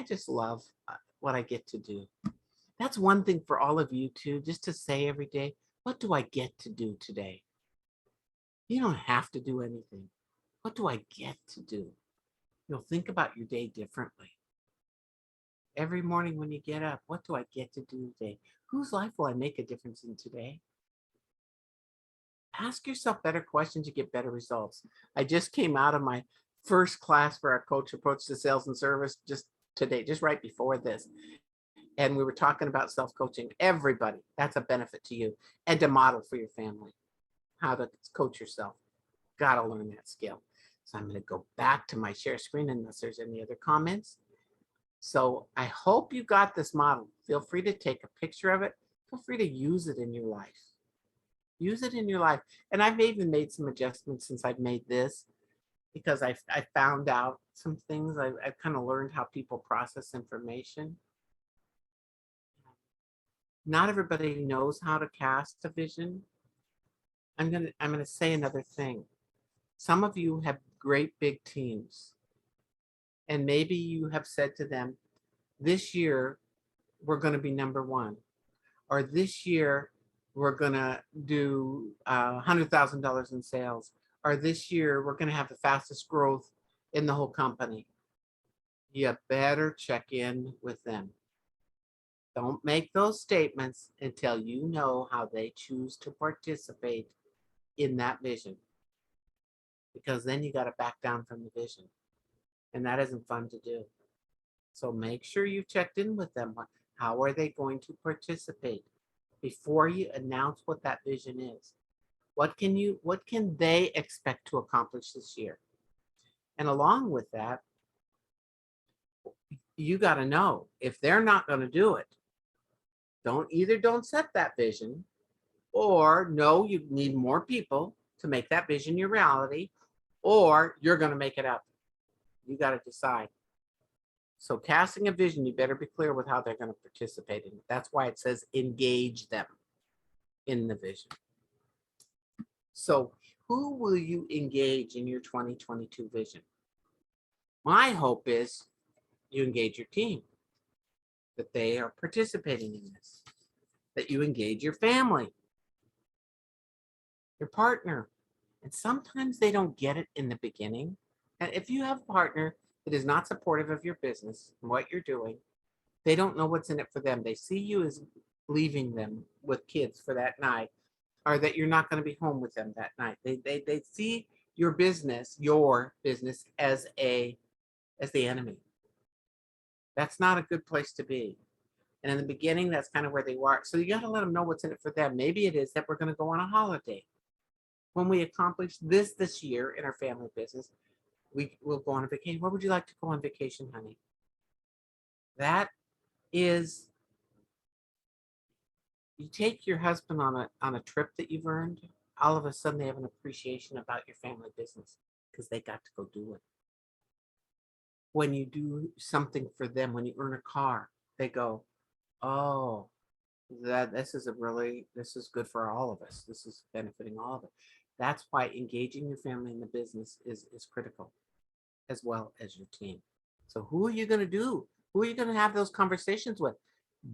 just love what I get to do. That's one thing for all of you too, just to say every day, what do I get to do today? You don't have to do anything. What do I get to do? You'll think about your day differently. Every morning when you get up, what do I get to do today? Whose life will I make a difference in today? Ask yourself better questions, you get better results. I just came out of my first class for our coach approach to sales and service just today, just right before this. And we were talking about self-coaching. Everybody, that's a benefit to you, and to model for your family, how to coach yourself. Got to learn that skill. So I'm going to go back to my share screen unless there's any other comments. So I hope you got this model. Feel free to take a picture of it. Feel free to use it in your life. Use it in your life. And I've even made some adjustments since I've made this, because I found out some things. I've kind of learned how people process information. Not everybody knows how to cast a vision. I'm gonna say another thing. Some of you have great big teams, and maybe you have said to them, this year we're going to be number one, or this year we're going to do $100,000 in sales, or this year we're going to have the fastest growth in the whole company. You better check in with them. Don't make those statements until you know how they choose to participate in that vision, because then you got to back down from the vision, and that isn't fun to do. So make sure you've checked in with them. How are they going to participate before you announce what that vision is? What can they expect to accomplish this year? And along with that, you got to know if they're not going to do it, don't set that vision, or no, you need more people to make that vision your reality, or you're going to make it up. You got to decide. So casting a vision, you better be clear with how they're going to participate in it. That's why it says engage them in the vision. So who will you engage in your 2022 vision? My hope is you engage your team, that they are participating in this, that you engage your family, your partner. And sometimes they don't get it in the beginning. And if you have a partner that is not supportive of your business and what you're doing, they don't know what's in it for them. They see you as leaving them with kids for that night, or that you're not going to be home with them that night. They see your business as the enemy. That's not a good place to be. And in the beginning, that's kind of where they are. So you got to let them know what's in it for them. Maybe it is that we're going to go on a holiday. When we accomplish this year in our family business, we will go on a vacation. Where would you like to go on vacation, honey? That is, you take your husband on a trip that you've earned. All of a sudden, they have an appreciation about your family business because they got to go do it. When you do something for them, when you earn a car, they go, oh, this is good for all of us. This is benefiting all of us. That's why engaging your family in the business is critical, as well as your team. So who are you going to do? Who are you going to have those conversations with?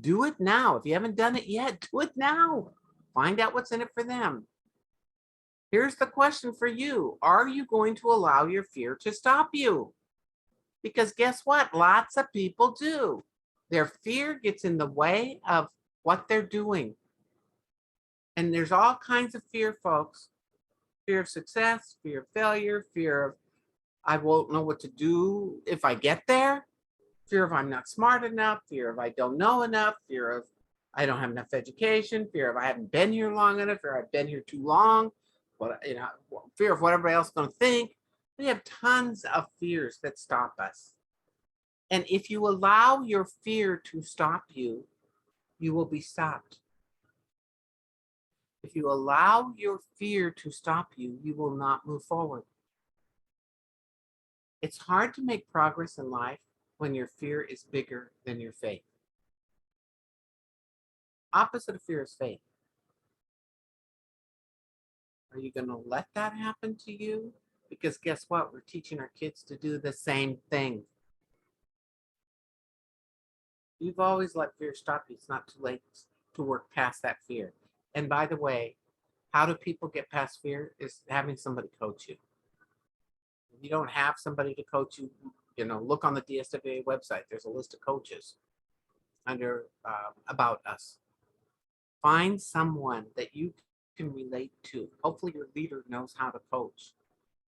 Do it now. If you haven't done it yet, do it now. Find out what's in it for them. Here's the question for you. Are you going to allow your fear to stop you? Because guess what? Lots of people do. Their fear gets in the way of what they're doing. And there's all kinds of fear, folks. Fear of success, fear of failure, fear of I won't know what to do if I get there, fear of I'm not smart enough, fear of I don't know enough, fear of I don't have enough education, fear of I haven't been here long enough, fear I've been here too long, fear of what everybody else is going to think. We have tons of fears that stop us. And if you allow your fear to stop you, you will be stopped. If you allow your fear to stop you, you will not move forward. It's hard to make progress in life when your fear is bigger than your faith. Opposite of fear is faith. Are you going to let that happen to you? Because guess what? We're teaching our kids to do the same thing. You've always let fear stop you. It's not too late to work past that fear. And by the way, how do people get past fear? Is having somebody coach you. If you don't have somebody to coach you, look on the DSWA website. There's a list of coaches under About Us. Find someone that you can relate to. Hopefully your leader knows how to coach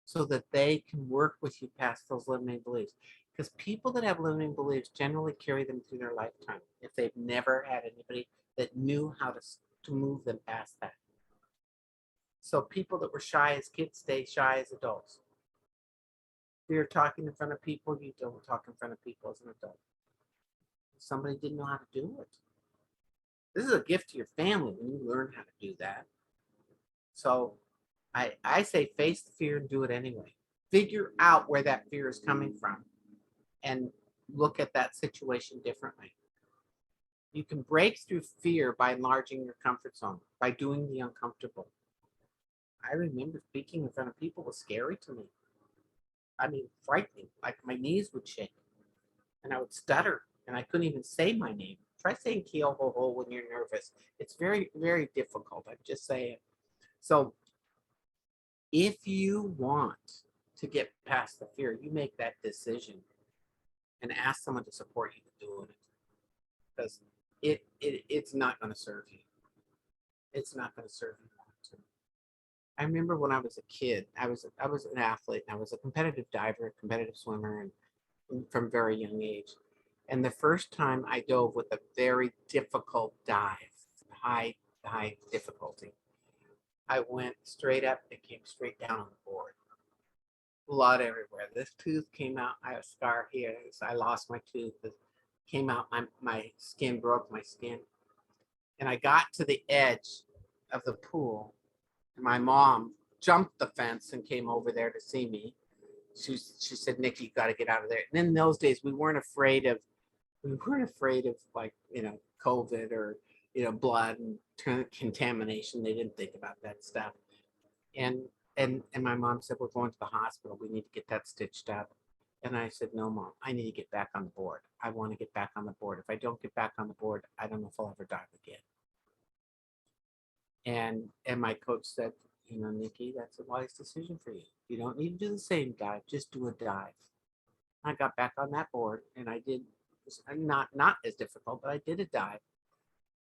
so that they can work with you past those limiting beliefs. Because people that have limiting beliefs generally carry them through their lifetime if they've never had anybody that knew how to move them past that. So people that were shy as kids stay shy as adults. If you're talking in front of people, you don't talk in front of people as an adult. Somebody didn't know how to do it. This is a gift to your family when you learn how to do that. So I say face the fear and do it anyway. Figure out where that fear is coming from and look at that situation differently. You can break through fear by enlarging your comfort zone, by doing the uncomfortable. I remember speaking in front of people was scary to me. I mean, frightening. Like my knees would shake and I would stutter and I couldn't even say my name. Try saying Keohohou when you're nervous. It's very, very difficult. I'm just saying. So if you want to get past the fear, you make that decision and ask someone to support you doing it. Because it's not going to serve you. It's not going to serve you long term. I remember when I was a kid, I was an athlete. And I was a competitive diver, a competitive swimmer, and from a very young age. And the first time I dove with a very difficult dive, high difficulty, I went straight up and came straight down on the board. Blood everywhere. This tooth came out. I have a scar here. I lost my tooth. It came out. My skin broke my skin. And I got to the edge of the pool. And my mom jumped the fence and came over there to see me. She said, "Nick, you got to get out of there." And in those days, we weren't afraid of like, COVID or, blood and contamination. They didn't think about that stuff. And my mom said, "We're going to the hospital. We need to get that stitched up." And I said, "No, Mom, I need to get back on the board. I want to get back on the board. If I don't get back on the board, I don't know if I'll ever dive again." And my coach said, you know, Nikki, that's a wise decision for you. You don't need to do the same dive, just do a dive. I got back on that board and I did not as difficult, but I did a dive.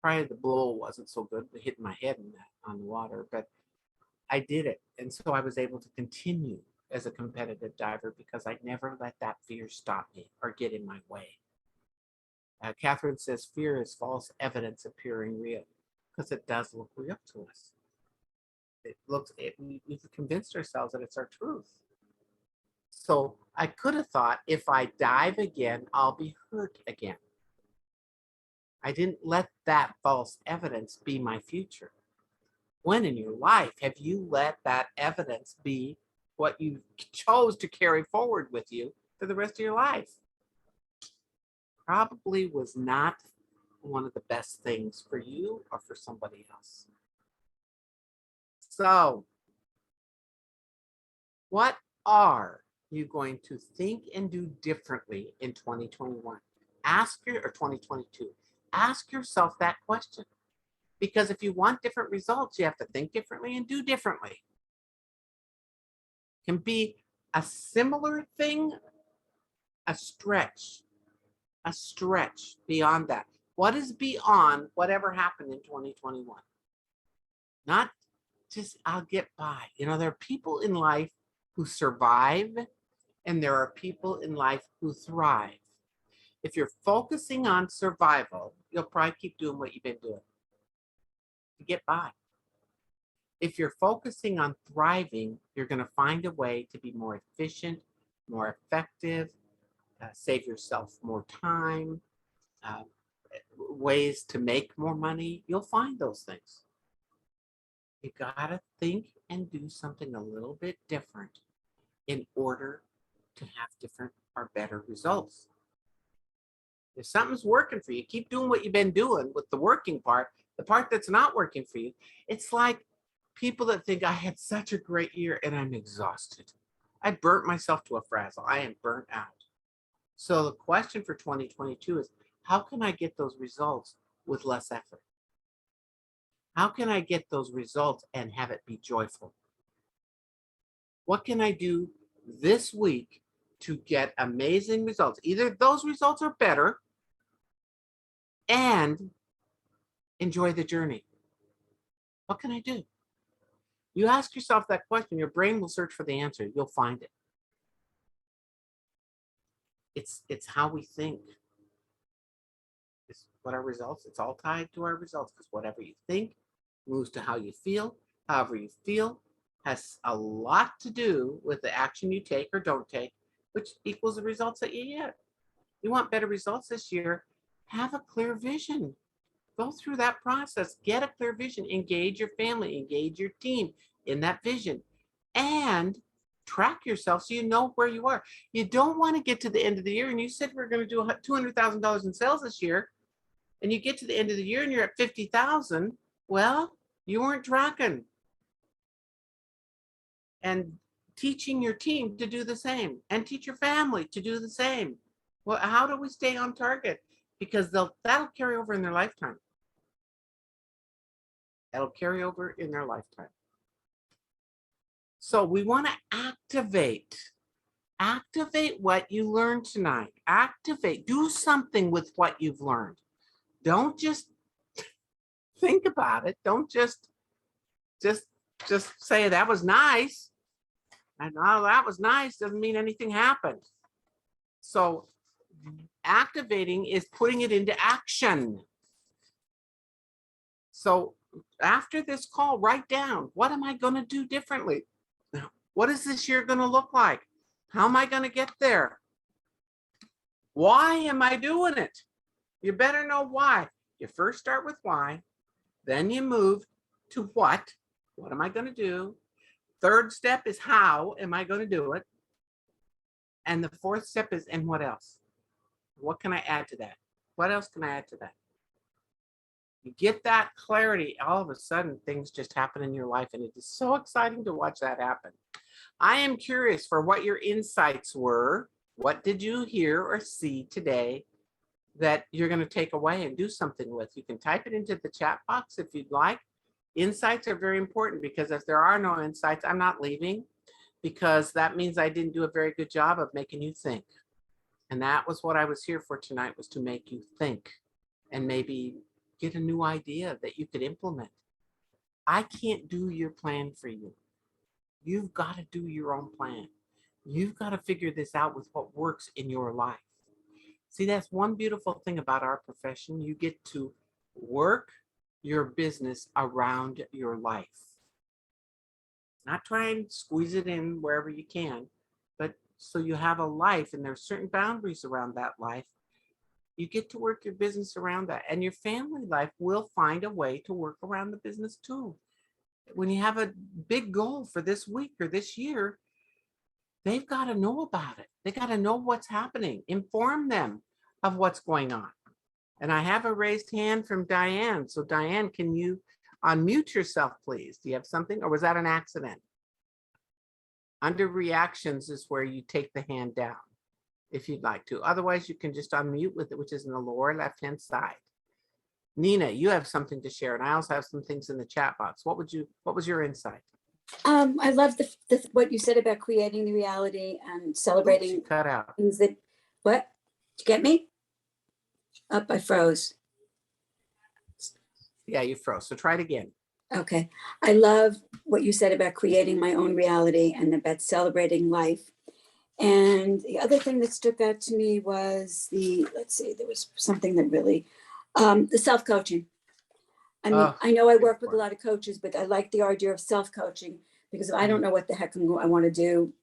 Probably the blow wasn't so good, hitting my head in that on the water, but I did it. And so I was able to continue as a competitive diver because I never let that fear stop me or get in my way. Catherine says fear is false evidence appearing real because it does look real to us. We've convinced ourselves that it's our truth. So I could have thought if I dive again, I'll be hurt again. I didn't let that false evidence be my future. When in your life have you let that evidence be what you chose to carry forward with you for the rest of your life? Probably was not one of the best things for you or for somebody else. So, what are you going to think and do differently in 2021? Or 2022. Ask yourself that question. Because if you want different results, you have to think differently and do differently. It can be a similar thing, a stretch beyond that. What is beyond whatever happened in 2021? Not just, I'll get by. You know, there are people in life who survive, and there are people in life who thrive. If you're focusing on survival, you'll probably keep doing what you've been doing to get by. If you're focusing on thriving, you're going to find a way to be more efficient, more effective, save yourself more time, ways to make more money. You'll find those things. You got to think and do something a little bit different in order to have different or better results. If something's working for you, keep doing what you've been doing with the working part. The part that's not working for you, it's like people that think I had such a great year and I'm exhausted. I burnt myself to a frazzle. I am burnt out. So the question for 2022 is, how can I get those results with less effort? How can I get those results and have it be joyful? What can I do this week to get amazing results? Either those results are better and enjoy the journey. What can I do? You ask yourself that question, your brain will search for the answer. You'll find it. It's how we think. It's what our results, it's all tied to our results because whatever you think moves to how you feel. However you feel has a lot to do with the action you take or don't take, which equals the results that you get. You want better results this year, have a clear vision. Go through that process, get a clear vision, engage your family, engage your team in that vision, and track yourself so you know where you are. You don't want to get to the end of the year and you said we're going to do $200,000 in sales this year, and you get to the end of the year and you're at 50,000. Well, you weren't tracking. And teaching your team to do the same and teach your family to do the same. Well, how do we stay on target? Because that'll carry over in their lifetime. That'll carry over in their lifetime. So we want to activate what you learned tonight. Do something with what you've learned. Don't just think about it. Don't just say that was nice. And oh, that was nice doesn't mean anything happened. So activating is putting it into action. So after this call, write down, what am I going to do differently? What is this year going to look like? How am I going to get there? Why am I doing it? You better know why. You first start with why, then you move to what. What am I going to do? Third step is how am I going to do it? And the fourth step is, and what else? What can I add to that? What else can I add to that? You get that clarity, all of a sudden things just happen in your life, and it is so exciting to watch that happen. I am curious for what your insights were. What did you hear or see today that you're going to take away and do something with? You can type it into the chat box if you'd like. Insights are very important because if there are no insights, I'm not leaving, because that means I didn't do a very good job of making you think. And that was what I was here for tonight, was to make you think and maybe get a new idea that you could implement. I can't do your plan for you. You've got to do your own plan. You've got to figure this out with what works in your life. See, that's one beautiful thing about our profession. You get to work your business around your life. Not try and squeeze it in wherever you can, but so you have a life and there's certain boundaries around that life. You get to work your business around that, and your family life will find a way to work around the business too. When you have a big goal for this week or this year, they've got to know about it. They got to know what's happening. Inform them of what's going on. And I have a raised hand from Diane. So Diane, can you unmute yourself, please? Do you have something, or was that an accident? Under reactions is where you take the hand down if you'd like to. Otherwise, you can just unmute with it, which is in the lower left-hand side. Nina, you have something to share, and I also have some things in the chat box. What was your insight? I love what you said about creating the reality and celebrating. Oops, cut out. Things that, what? Did you get me? Up, I froze. Yeah, you froze. So try it again. Okay. I love what you said about creating my own reality and about celebrating life. And the other thing that stuck out to me was let's see, there was something that really, the self-coaching. I mean, I know I work with a lot of coaches, but I like the idea of self-coaching, because if I don't know what the heck I want to do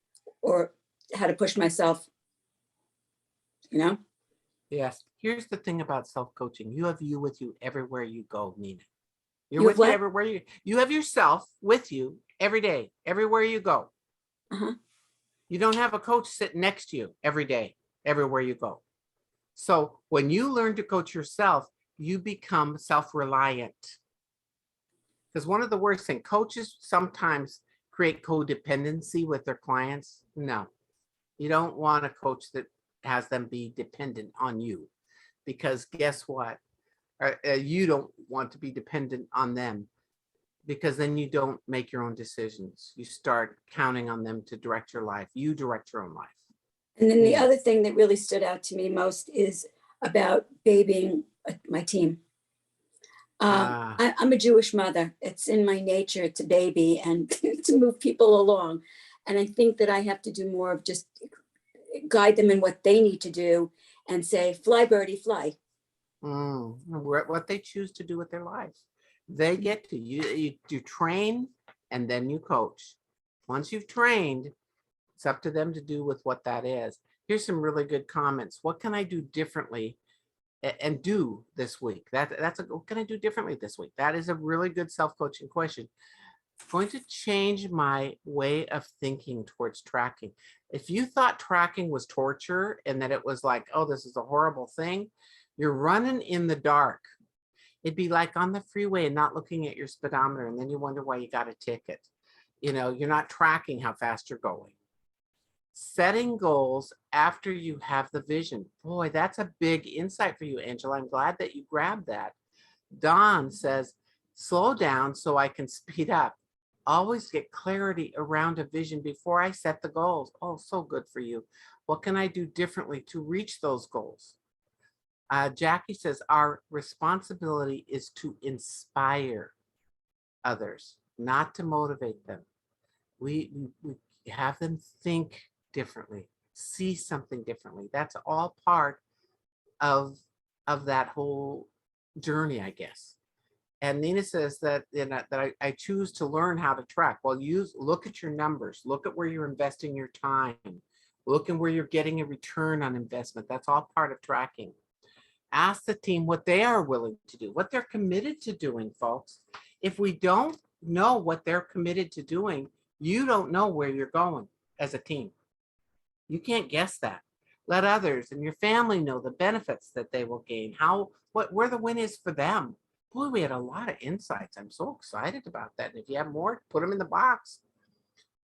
or how to push myself, you know? Yes. Here's the thing about self-coaching. You have you with you everywhere you go, Nina. You're You with have you what? everywhere you have yourself with you every day, everywhere you go. Uh-huh. You don't have a coach sitting next to you every day, everywhere you go. So when you learn to coach yourself, you become self-reliant. Because one of the worst things, coaches sometimes create codependency with their clients. No, you don't want a coach that has them be dependent on you, because guess what? You don't want to be dependent on them, because then you don't make your own decisions. You start counting on them to direct your life. You direct your own life. And then the other thing that really stood out to me most is about babying my team. I'm a Jewish mother. It's in my nature to baby and to move people along. And I think that I have to do more of just guide them in what they need to do and say, fly, birdie, fly. What they choose to do with their lives. They get to, you train and then you coach. Once you've trained, it's up to them to do with what that is. Here's some really good comments. What can I do differently and do this week? What can I do differently this week? That is a really good self-coaching question. I'm going to change my way of thinking towards tracking. If you thought tracking was torture and that it was like, oh, this is a horrible thing, you're running in the dark. It'd be like on the freeway and not looking at your speedometer, and then you wonder why you got a ticket. You know, you're not tracking how fast you're going. Setting goals after you have the vision. Boy, that's a big insight for you, Angela. I'm glad that you grabbed that. Don says, slow down so I can speed up. Always get clarity around a vision before I set the goals. Oh, so good for you. What can I do differently to reach those goals? Jackie says, our responsibility is to inspire others, not to motivate them. We have them think differently, see something differently. That's all part of that whole journey, I guess. And Nina says that I choose to learn how to track. Well, look at your numbers, look at where you're investing your time, look at where you're getting a return on investment. That's all part of tracking. Ask the team what they are willing to do, what they're committed to doing, folks. If we don't know what they're committed to doing, you don't know where you're going as a team. You can't guess that. Let others and your family know the benefits that they will gain, where the win is for them. Boy, we had a lot of insights. I'm so excited about that. And if you have more, put them in the box.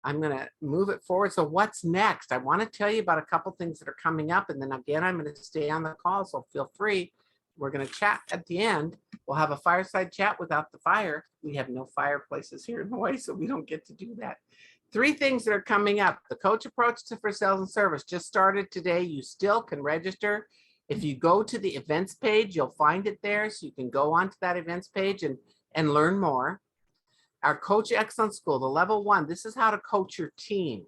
I'm going to move it forward. So what's next? I want to tell you about a couple things that are coming up. And then again, I'm going to stay on the call. So feel free. We're going to chat at the end. We'll have a fireside chat without the fire. We have no fireplaces here in Hawaii, so we don't get to do that. 3 things that are coming up. The coach approach for sales and service just started today. You still can register. If you go to the events page, you'll find it there. So you can go onto that events page and learn more. Our Coach Excellence School, the level 1, this is how to coach your team.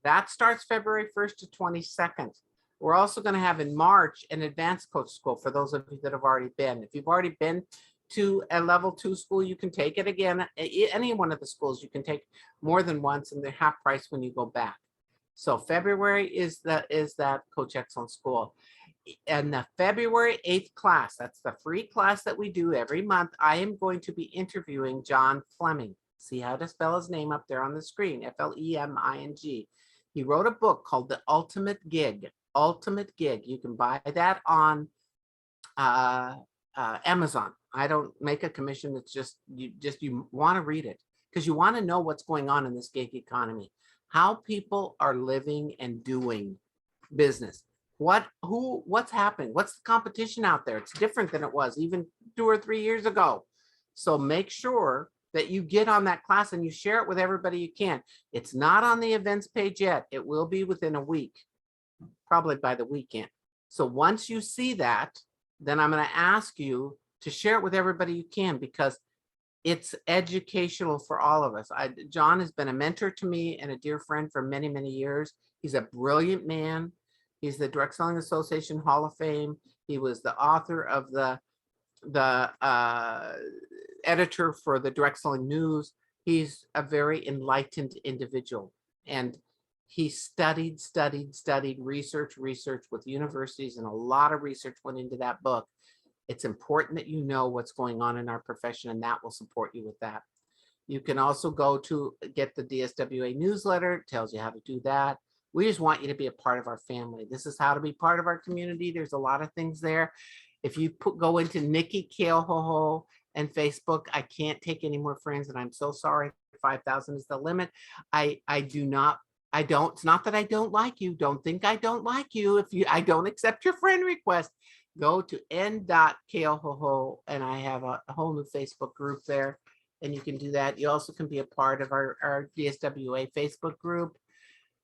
That starts February 1st to 22nd. We're also going to have in March an advanced coach school for those of you that have already been. If you've already been to a level 2 school, you can take it again. Any one of the schools you can take more than once, and they're half price when you go back. So February is that Coach Excellence School. And the February 8th class, that's the free class that we do every month. I am going to be interviewing John Fleming. See how to spell his name up there on the screen, Fleming. He wrote a book called The Ultimate Gig. Ultimate Gig. You can buy that on Amazon. I don't make a commission. It's just you want to read it because you want to know what's going on in this gig economy, how people are living and doing business. What's happening? What's the competition out there? It's different than it was even 2 or 3 years ago. So make sure that you get on that class and you share it with everybody you can. It's not on the events page yet. It will be within a week, probably by the weekend. So once you see that, then I'm going to ask you to share it with everybody you can because it's educational for all of us. John has been a mentor to me and a dear friend for many, many years. He's a brilliant man. He's the Direct Selling Association Hall of Fame. He was the author of the editor for the Direct Selling News. He's a very enlightened individual, and he studied, research with universities, and a lot of research went into that book. It's important that you know what's going on in our profession, and that will support you with that. You can also go to get the DSWA newsletter. It tells you how to do that. We just want you to be a part of our family. This is how to be part of our community. There's a lot of things there. If you go into Nicki Keohohou and Facebook, I can't take any more friends, and I'm so sorry. 5,000 is the limit. It's not that I don't like you. Don't think I don't like you. I don't accept your friend request. Go to n.keohohou, and I have a whole new Facebook group there, and you can do that. You also can be a part of our DSWA Facebook group.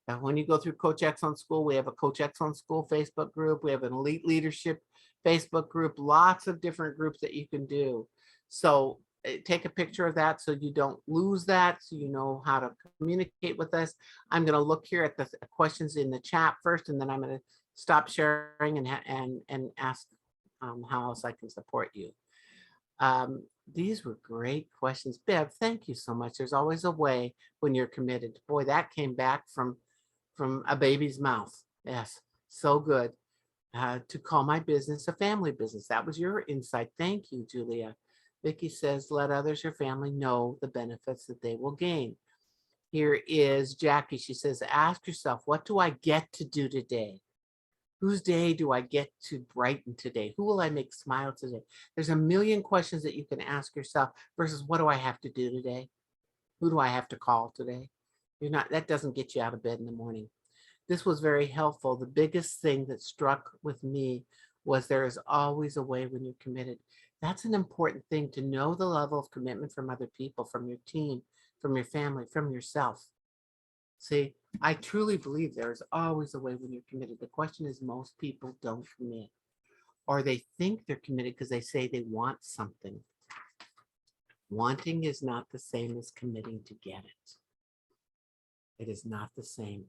And when you go through Coach Excellence School, we have a Coach Excellence School Facebook group. We have an Elite Leadership Facebook group, lots of different groups that you can do. So take a picture of that so you don't lose that, so you know how to communicate with us. I'm going to look here at the questions in the chat first, and then I'm going to stop sharing and ask how else I can support you. These were great questions. Bev, thank you so much. There's always a way when you're committed. Boy, that came back from a baby's mouth. Yes, so good. To call my business a family business. That was your insight. Thank you, Julia. Vicki says, let others, your family, know the benefits that they will gain. Here is Jackie. She says, ask yourself, what do I get to do today? Whose day do I get to brighten today? Who will I make smile today? There's a million questions that you can ask yourself versus what do I have to do today? Who do I have to call today? That doesn't get you out of bed in the morning. This was very helpful. The biggest thing that struck with me was there is always a way when you're committed. That's an important thing, to know the level of commitment from other people, from your team, from your family, from yourself. See, I truly believe there is always a way when you're committed. The question is, most people don't commit, or they think they're committed because they say they want something. Wanting is not the same as committing to get it. It is not the same.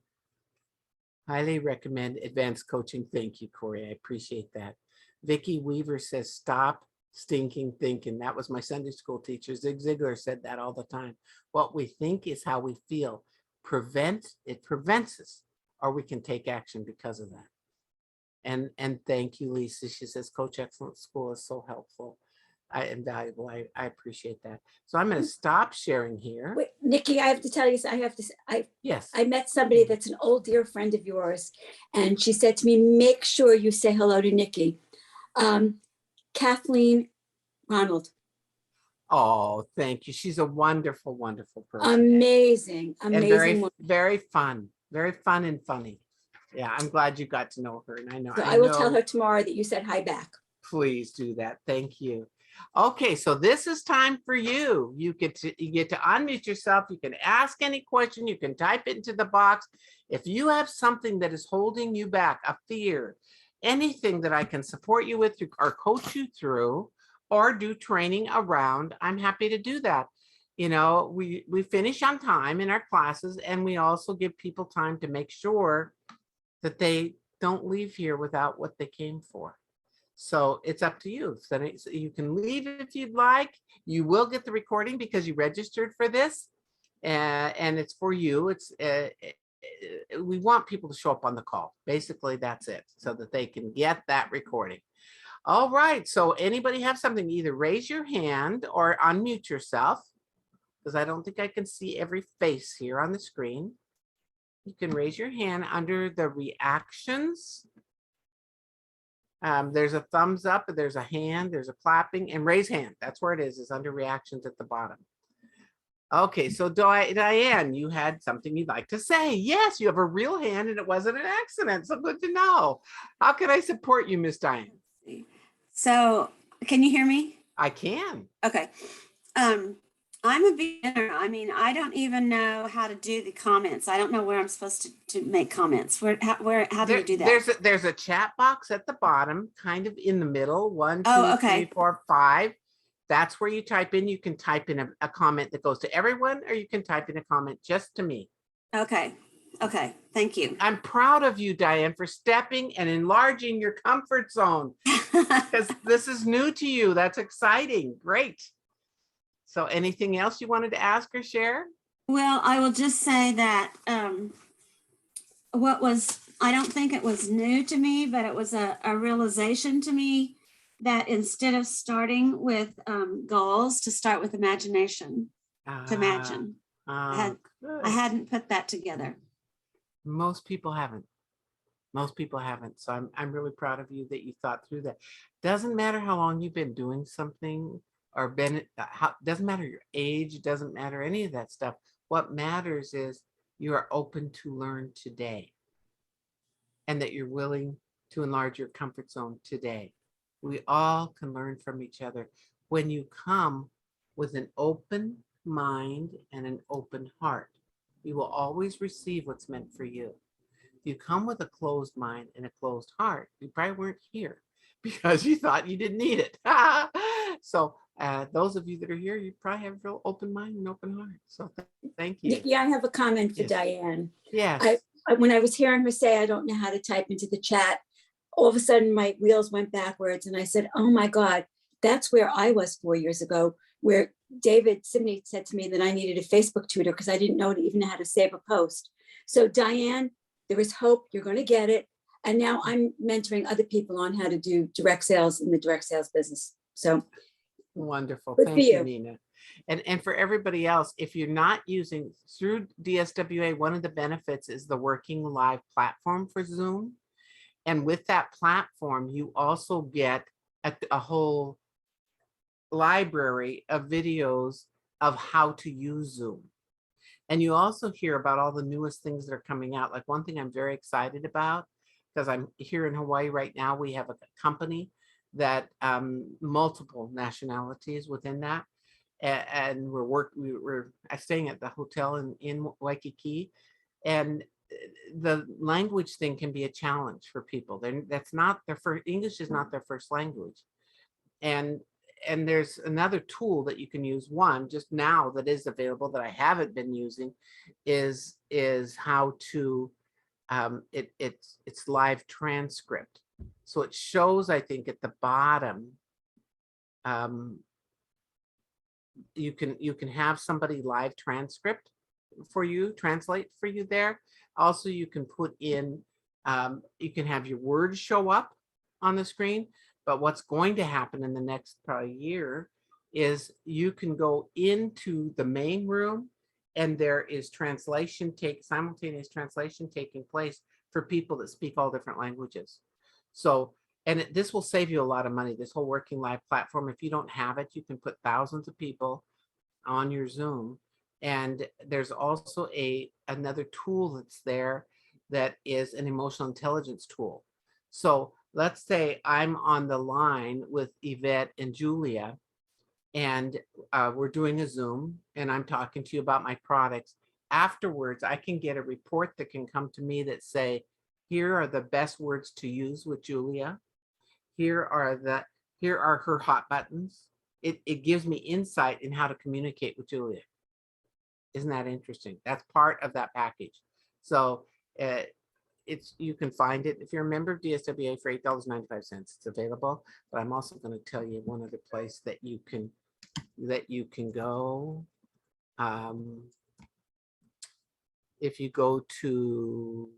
Highly recommend advanced coaching. Thank you, Corey. I appreciate that. Vicki Weaver says, stop stinking thinking. That was my Sunday school teacher. Zig Ziglar said that all the time. What we think is how we feel. It prevents us, or we can take action because of that. And thank you, Lisa. She says, Coach Excellence School is so helpful and valuable. I appreciate that. So I'm going to stop sharing here. Wait, Nicki, I have to tell you, Yes. I met somebody that's an old dear friend of yours, and she said to me, make sure you say hello to Nicki. Kathleen Ronald. Oh, thank you. She's a wonderful, wonderful person. Amazing, and amazing. very fun and funny. Yeah, I'm glad you got to know her. And I know. So I will tell her tomorrow that you said hi back. Please do that. Thank you. Okay, so this is time for you. You get to unmute yourself. You can ask any question. You can type it into the box. If you have something that is holding you back, a fear, anything that I can support you with or coach you through or do training around, I'm happy to do that. You know, we finish on time in our classes, and we also give people time to make sure that they don't leave here without what they came for. So it's up to you. So you can leave if you'd like. You will get the recording because you registered for this, and it's for you. It's we want people to show up on the call. Basically, that's it, so that they can get that recording. All right. So anybody have something? Either raise your hand or unmute yourself, because I don't think I can see every face here on the screen. You can raise your hand under the reactions. There's a thumbs up, there's a hand, there's a clapping, and raise hand. That's where it is under reactions at the bottom. Okay, so Diane, you had something you'd like to say. Yes, you have a real hand and it wasn't an accident. So good to know. How can I support you, Miss Diane? So can you hear me? I can. Okay. I'm a beginner. I mean, I don't even know how to do the comments. I don't know where I'm supposed to make comments. How do you do that? There's a chat box at the bottom, kind of in the middle. 1, 2, Oh, okay. 3, 4, 5. That's where you type in. You can type in a comment that goes to everyone, or you can type in a comment just to me. Okay. Okay. Thank you. I'm proud of you, Diane, for stepping and enlarging your comfort zone, because this is new to you. That's exciting. Great. So anything else you wanted to ask or share? Well, I will just say that I don't think it was new to me, but it was a realization to me that instead of starting with goals, to start with imagination, to imagine. I hadn't put that together. Most people haven't. Most people haven't. So I'm really proud of you that you thought through that. Doesn't matter how long you've been doing something, or doesn't matter your age, doesn't matter any of that stuff. What matters is you are open to learn today, and that you're willing to enlarge your comfort zone today. We all can learn from each other when you come with an open mind and an open heart. You will always receive what's meant for you. If you come with a closed mind and a closed heart, you probably weren't here because you thought you didn't need it. So those of you that are here, you probably have a real open mind and open heart. So thank you. Yeah, I have a comment for Yes. Diane. Yes. When I was hearing her say, I don't know how to type into the chat, all of a sudden my wheels went backwards and I said, oh my God, that's where I was 4 years ago, where David Simney said to me that I needed a Facebook tutor because I didn't know even how to save a post. So Diane, there is hope, you're going to get it. And now I'm mentoring other people on how to do direct sales in the direct sales business. So wonderful. Good for Thank you, you. Nina. And for everybody else, if you're not using through DSWA, one of the benefits is the working live platform for Zoom. And with that platform, you also get a whole library of videos of how to use Zoom. And you also hear about all the newest things that are coming out. Like one thing I'm very excited about, because I'm here in Hawaii right now, we have a company that multiple nationalities within that. And we're staying at the hotel in Waikiki, and the language thing can be a challenge for people. That's not their first, English is not their first language. And there's another tool that you can use, one just now that is available that I haven't been using, is how to it's live transcript. So it shows, I think at the bottom, you can have somebody live transcript for you, translate for you there. Also, you can put in, you can have your words show up on the screen, but what's going to happen in the next probably year is you can go into the main room and there is simultaneous translation taking place for people that speak all different languages. So, and this will save you a lot of money, this whole working live platform. If you don't have it, you can put thousands of people on your Zoom. And there's also another tool that's there that is an emotional intelligence tool. So let's say I'm on the line with Yvette and Julia, and we're doing a Zoom and I'm talking to you about my products, afterwards, I can get a report that can come to me that say, here are the best words to use with Julia. Here are her hot buttons. It gives me insight in how to communicate with Julia. Isn't that interesting? That's part of that package. So you can find it if you're a member of DSWA for $8.95. It's available. But I'm also going to tell you one other place that you can go. If you go to,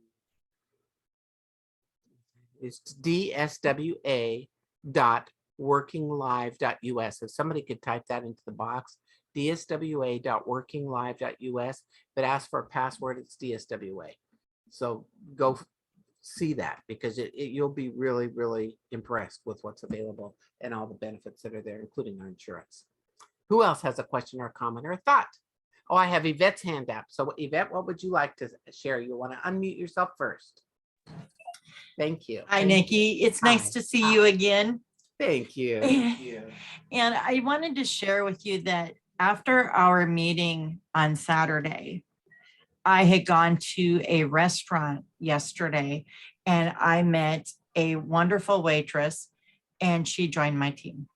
it's dswa.workinglive.us. If somebody could type that into the box, dswa.workinglive.us, but ask for a password, it's DSWA. So go see that, because you'll be really, really impressed with what's available and all the benefits that are there, including our insurance. Who else has a question or a comment or a thought? Oh, I have Yvette's hand up. So Yvette, what would you like to share? You want to unmute yourself first. Thank you. Hi, Nikki. It's nice to see you again. Thank you. And I wanted to share with you that after our meeting on Saturday, I had gone to a restaurant yesterday and I met a wonderful waitress and she joined my team.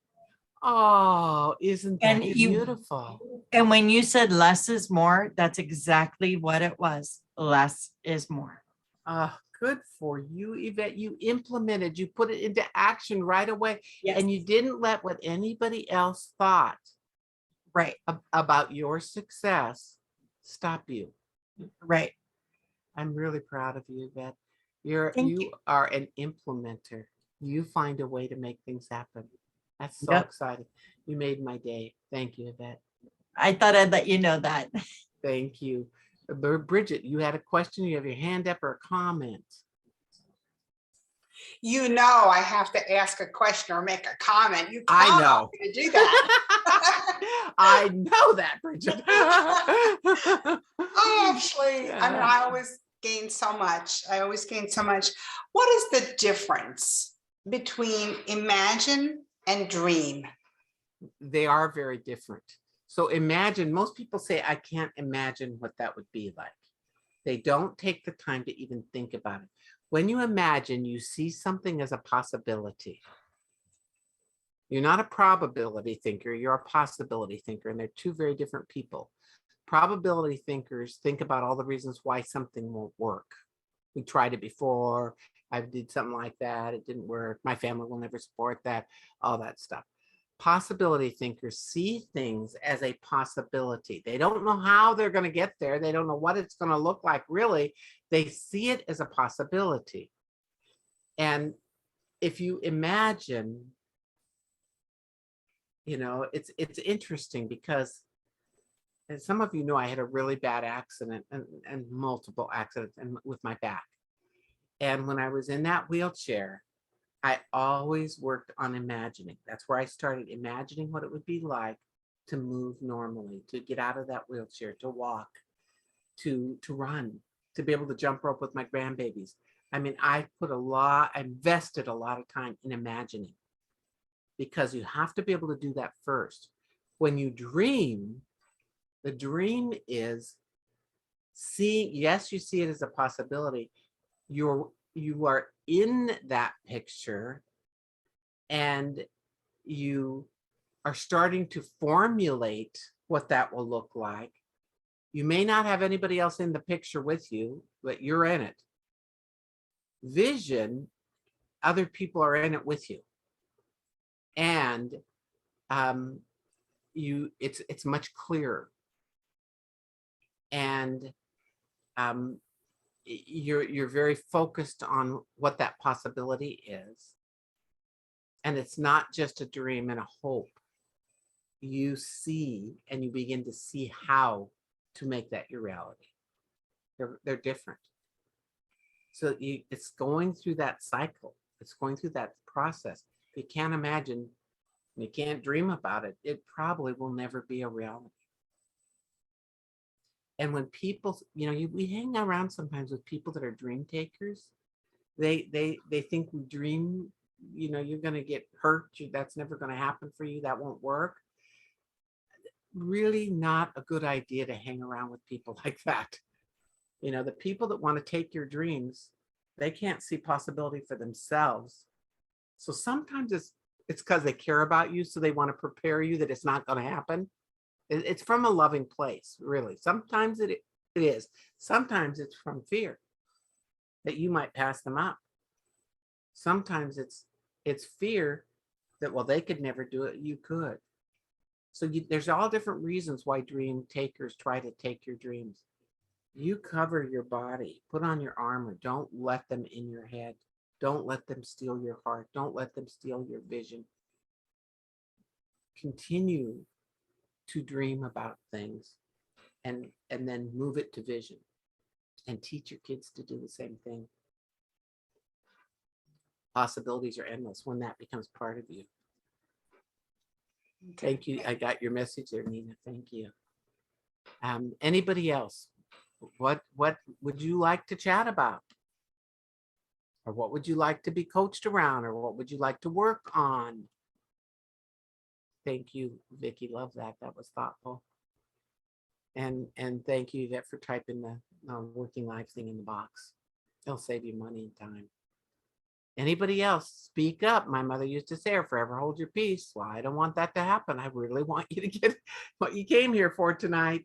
Oh, isn't that beautiful? And when you said less is more, that's exactly what it was. Less is more. Good for you, Yvette. You implemented, you put it into action right away. Yes. And you didn't let what anybody else thought Right. About your success stop you. Right. I'm really proud of you, Yvette. Thank you are an implementer. You find a way to make things happen. That's so Yep. exciting. You made my day. Thank you, Yvette. I thought I'd let you know that. Thank you. Bridget, you had a question? You have your hand up or a comment? You know, I have to ask a question or make a comment. You I know to do that. I know that, Bridget. I always gain so much. What is the difference between imagine and dream? They are very different. So imagine, most people say, I can't imagine what that would be like. They don't take the time to even think about it. When you imagine, you see something as a possibility. You're not a probability thinker, you're a possibility thinker, and they're two very different people. Probability thinkers think about all the reasons why something won't work. We tried it before, I did something like that, it didn't work, my family will never support that, all that stuff. Possibility thinkers see things as a possibility. They don't know how they're going to get there. They don't know what it's going to look like, really. They see it as a possibility. And if you imagine, you know, it's interesting because, as some of you know, I had a really bad accident and multiple accidents with my back. And when I was in that wheelchair, I always worked on imagining. That's where I started imagining what it would be like to move normally, to get out of that wheelchair, to walk, to run, to be able to jump rope with my grandbabies. I mean, I invested a lot of time in imagining, because you have to be able to do that first. When you dream, the dream is seeing, yes, you see it as a possibility. You are in that picture and you are starting to formulate what that will look like. You may not have anybody else in the picture with you, but you're in it. Vision, other people are in it with you. And it's much clearer. And you're very focused on what that possibility is. And it's not just a dream and a hope. You see, and you begin to see how to make that your reality. They're different. So it's going through that cycle. It's going through that process. If you can't imagine, you can't dream about it, it probably will never be a reality. And when people, you know, we hang around sometimes with people that are dream takers. They think we dream, you know, you're going to get hurt. That's never going to happen for you. That won't work. really not a good idea to hang around with people like that. You know, the people that want to take your dreams, they can't see possibility for themselves. So sometimes it's because they care about you, so they want to prepare you that it's not going to happen. It's from a loving place, really. Sometimes it is. Sometimes it's from fear that you might pass them up. Sometimes it's fear that, well, they could never do it, you could. So there's all different reasons why dream takers try to take your dreams. You cover your body, put on your armor. Don't let them in your head. Don't let them steal your heart. Don't let them steal your vision. Continue to dream about things and then move it to vision, and teach your kids to do the same thing. Possibilities are endless when that becomes part of you. Thank you. I got your message there, Nina. Thank you. Anybody else? What would you like to chat about? Or what would you like to be coached around? Or what would you like to work on? Thank you, Vicki. Love that. That was thoughtful. And thank you, Yvette, for typing the working life thing in the box. It'll save you money and time. Anybody else? Speak up. My mother used to say, forever hold your peace. Well, I don't want that to happen. I really want you to get what you came here for tonight.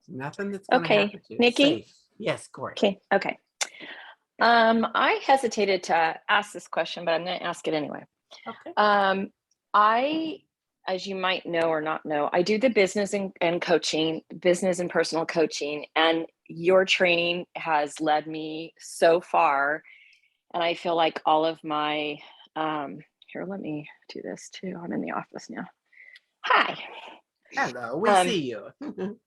Nothing that's going to Okay, happen to you. Nikki? Safe. Yes, Corey. Okay. I hesitated to ask this question, but I'm going to ask it anyway. Okay. I, as you might know or not know, I do the business and coaching, business and personal coaching, and your training has led me so far. And I feel like all of my, here, let me do this too. I'm in the office now. Hi. Hello, we see you.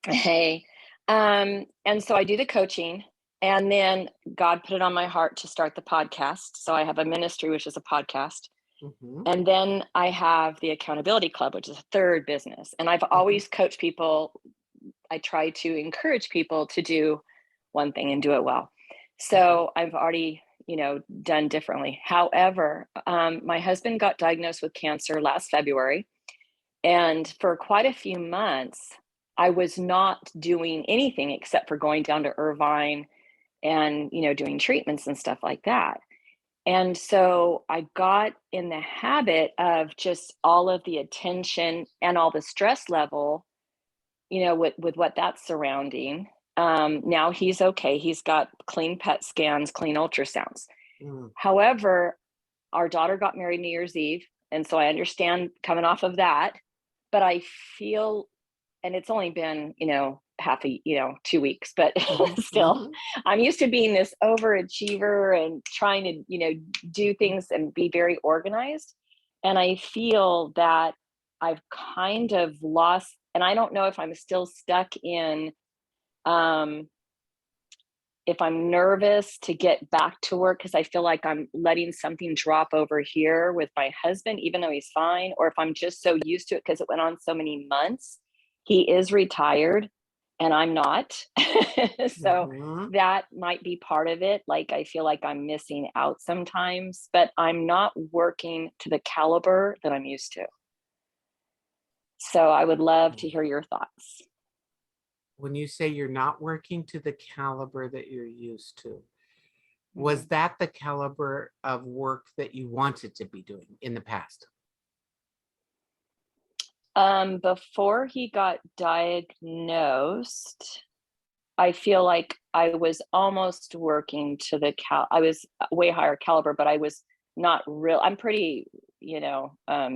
Hey. And so I do the coaching, and then God put it on my heart to start the podcast. So I have a ministry, which is a podcast. Mhm. And then I have the accountability club, which is a third business. And I've always coached people. I try to encourage people to do one thing and do it well. So I've already, done differently. However, my husband got diagnosed with cancer last February. And for quite a few months, I was not doing anything except for going down to Irvine and, doing treatments and stuff like that. And so I got in the habit of just all of the attention and all the stress level, with what that's surrounding. Now he's okay. He's got clean PET scans, clean ultrasounds. However, our daughter got married New Year's Eve. And so I understand coming off of that, but I feel, and it's only been, 2 weeks, but still, I'm used to being this overachiever and trying to, do things and be very organized. And I feel that I've kind of lost, and I don't know if I'm still stuck in, if I'm nervous to get back to work because I feel like I'm letting something drop over here with my husband, even though he's fine, or if I'm just so used to it because it went on so many months. He is retired and I'm not. So that might be part of it. Like, I feel like I'm missing out sometimes, but I'm not working to the caliber that I'm used to. So I would love to hear your thoughts. When you say you're not working to the caliber that you're used to, was that the caliber of work that you wanted to be doing in the past? Before he got diagnosed, I feel like I was almost working to the I was way higher caliber, but I was not real. I'm pretty,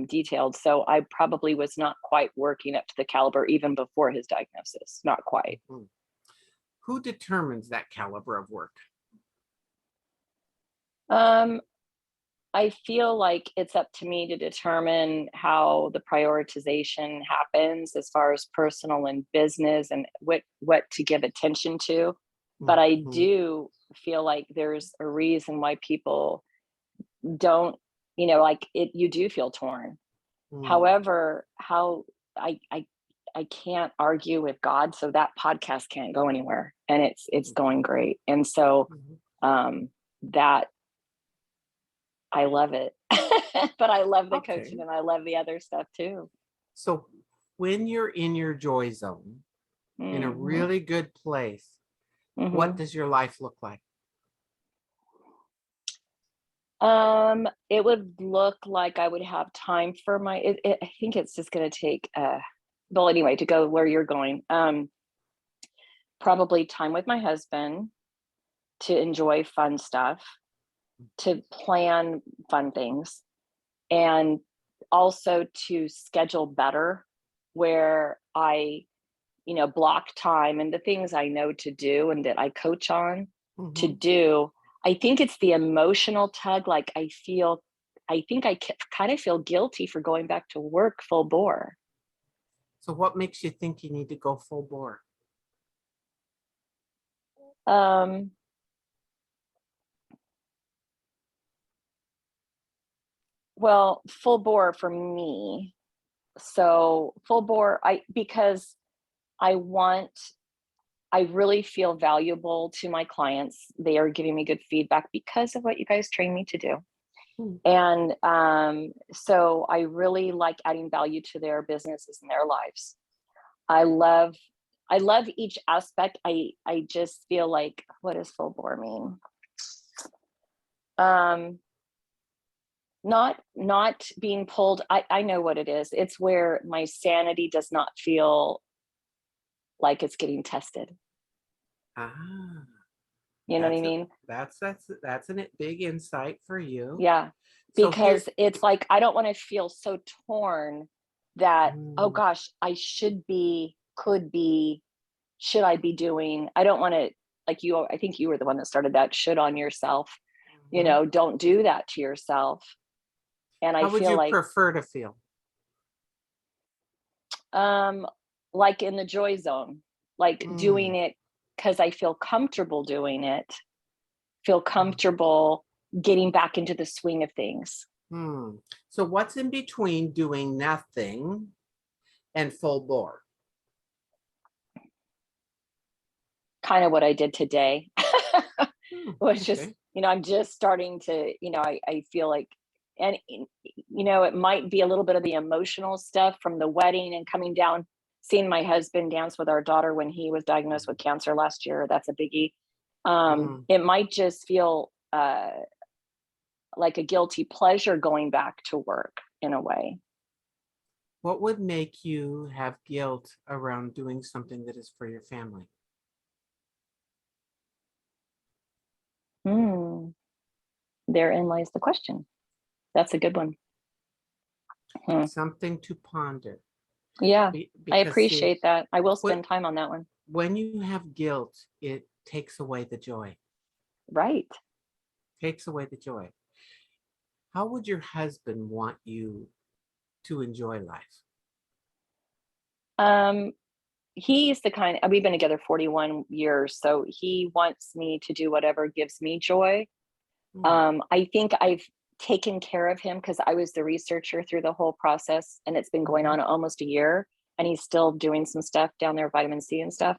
detailed. So I probably was not quite working up to the caliber even before his diagnosis. Not quite. Who determines that caliber of work? I feel like it's up to me to determine how the prioritization happens as far as personal and business and what to give attention to. But I do feel like there's a reason why people don't, you do feel torn. However, I can't argue with God, so that podcast can't go anywhere, and it's going great. And so that I love it. but I love the Okay. coaching and I love the other stuff too. So when you're in your joy zone, in a Mhm, really good place, what mhm. does your life look like? It would look like I would have time for my, I think it's just going to take, well, anyway, to go where you're going, probably time with my husband to enjoy fun stuff, to plan fun things, and also to schedule better where I, block time and the things I know to do and that I coach on to Mhm. do. I think it's the emotional tug. Like I think I kind of feel guilty for going back to work full bore. So what makes you think you need to go full bore? Um, well, full bore for me. So full bore, because I want, I really feel valuable to my clients. They are giving me good feedback because of what you guys train me to do. Hmm. And so I really like adding value to their businesses and their lives. I love each aspect. I just feel like, what does full bore mean? Not being pulled. I know what it is. It's where my sanity does not feel like it's getting tested. Ah, You know what I mean? that's a big insight for you. Yeah. So here, Because it's like I don't want to feel so torn that, oh Mm, gosh, I should be, could be, should I be doing? I don't want to, like you, I think you were the one that started that should on yourself. mhm. Don't do that to yourself. And I How would feel you like prefer to feel? um like in the joy zone, like Mm, doing it because I feel comfortable doing it, feel mm, comfortable getting back into the swing of things. mm. So what's in between doing nothing and full bore? Kind of what I did today. Hmm, Was just, okay. I'm just starting to, I feel like, and, it might be a little bit of the emotional stuff from the wedding and coming down, seeing my husband dance with our daughter when he was diagnosed with cancer last year. That's a biggie. Mm. It might just feel like a guilty pleasure going back to work in a way. What would make you have guilt around doing something that is for your family? Hmm. Therein lies the question. That's a good one. Hmm. Something to ponder. Yeah, I Because see, appreciate that. I will what spend time on that one. when you have guilt, it takes away the joy. Right. Takes away the joy. How would your husband want you to enjoy life? Um, he's the kind, we've been together 41 years, so he wants me to do whatever gives me joy. Hmm, I think I've taken care of him because I was the researcher through the whole process, and it's been going mhm, on almost a year, and he's still doing some stuff down there, vitamin C and stuff.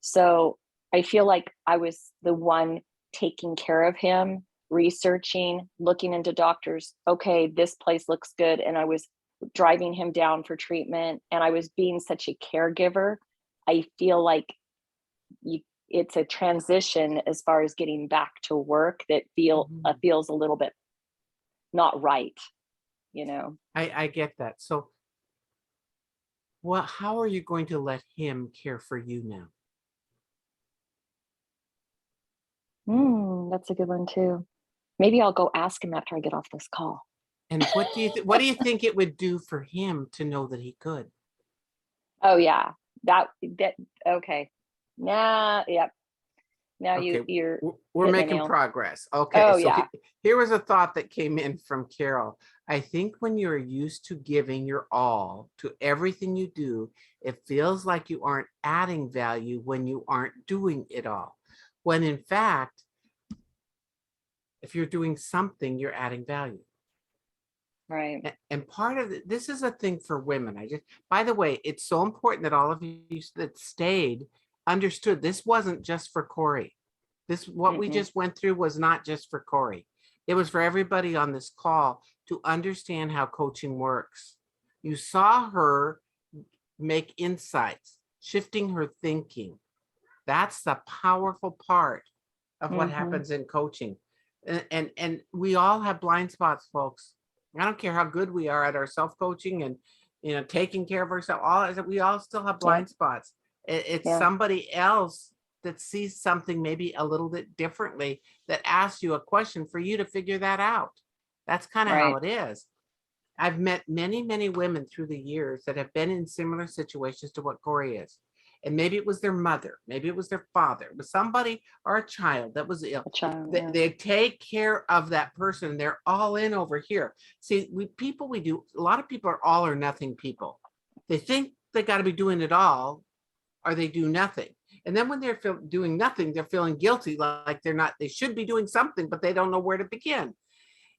So I feel like I was the one taking care of him, researching, looking into doctors. Okay, this place looks good. And I was driving him down for treatment, and I was being such a caregiver. I feel like you, it's a transition as far as getting back to work that mhm. feels a little bit not right, you know. I get that. So, how are you going to let him care for you now? That's a good one too. Maybe I'll go ask him after I get off this call. And what do you think it would do for him to know that he could? Oh yeah, that okay. Now, yep. Now Okay, you're we're hitting the making nail. progress. Okay, Oh so yeah. here was a thought that came in from Carol. I think when you're used to giving your all to everything you do, it feels like you aren't adding value when you aren't doing it all. When in fact, if you're doing something, you're adding value. Right. And part of this is a thing for women. By the way, it's so important that all of you that stayed understood this wasn't just for Corey. What we Mm-mm. just went through was not just for Corey. It was for everybody on this call to understand how coaching works. You saw her make insights, shifting her thinking. That's the powerful part of what happens in coaching. And we all have blind spots, folks. I don't care how good we are at our self-coaching and, taking care of ourselves. We all still have blind spots. It's somebody else that sees something maybe a little bit differently that asks you a question for you to figure that out. That's kind of how it is. I've met many, many women through the years that have been in similar situations to what Corey is. And maybe it was their mother, maybe it was their father, it was somebody or a child that was ill. They take care of that person. They're all in over here. See, a lot of people are all or nothing people. They think they got to be doing it all, or they do nothing. And then when they're doing nothing, they're feeling guilty, like they should be doing something, but they don't know where to begin.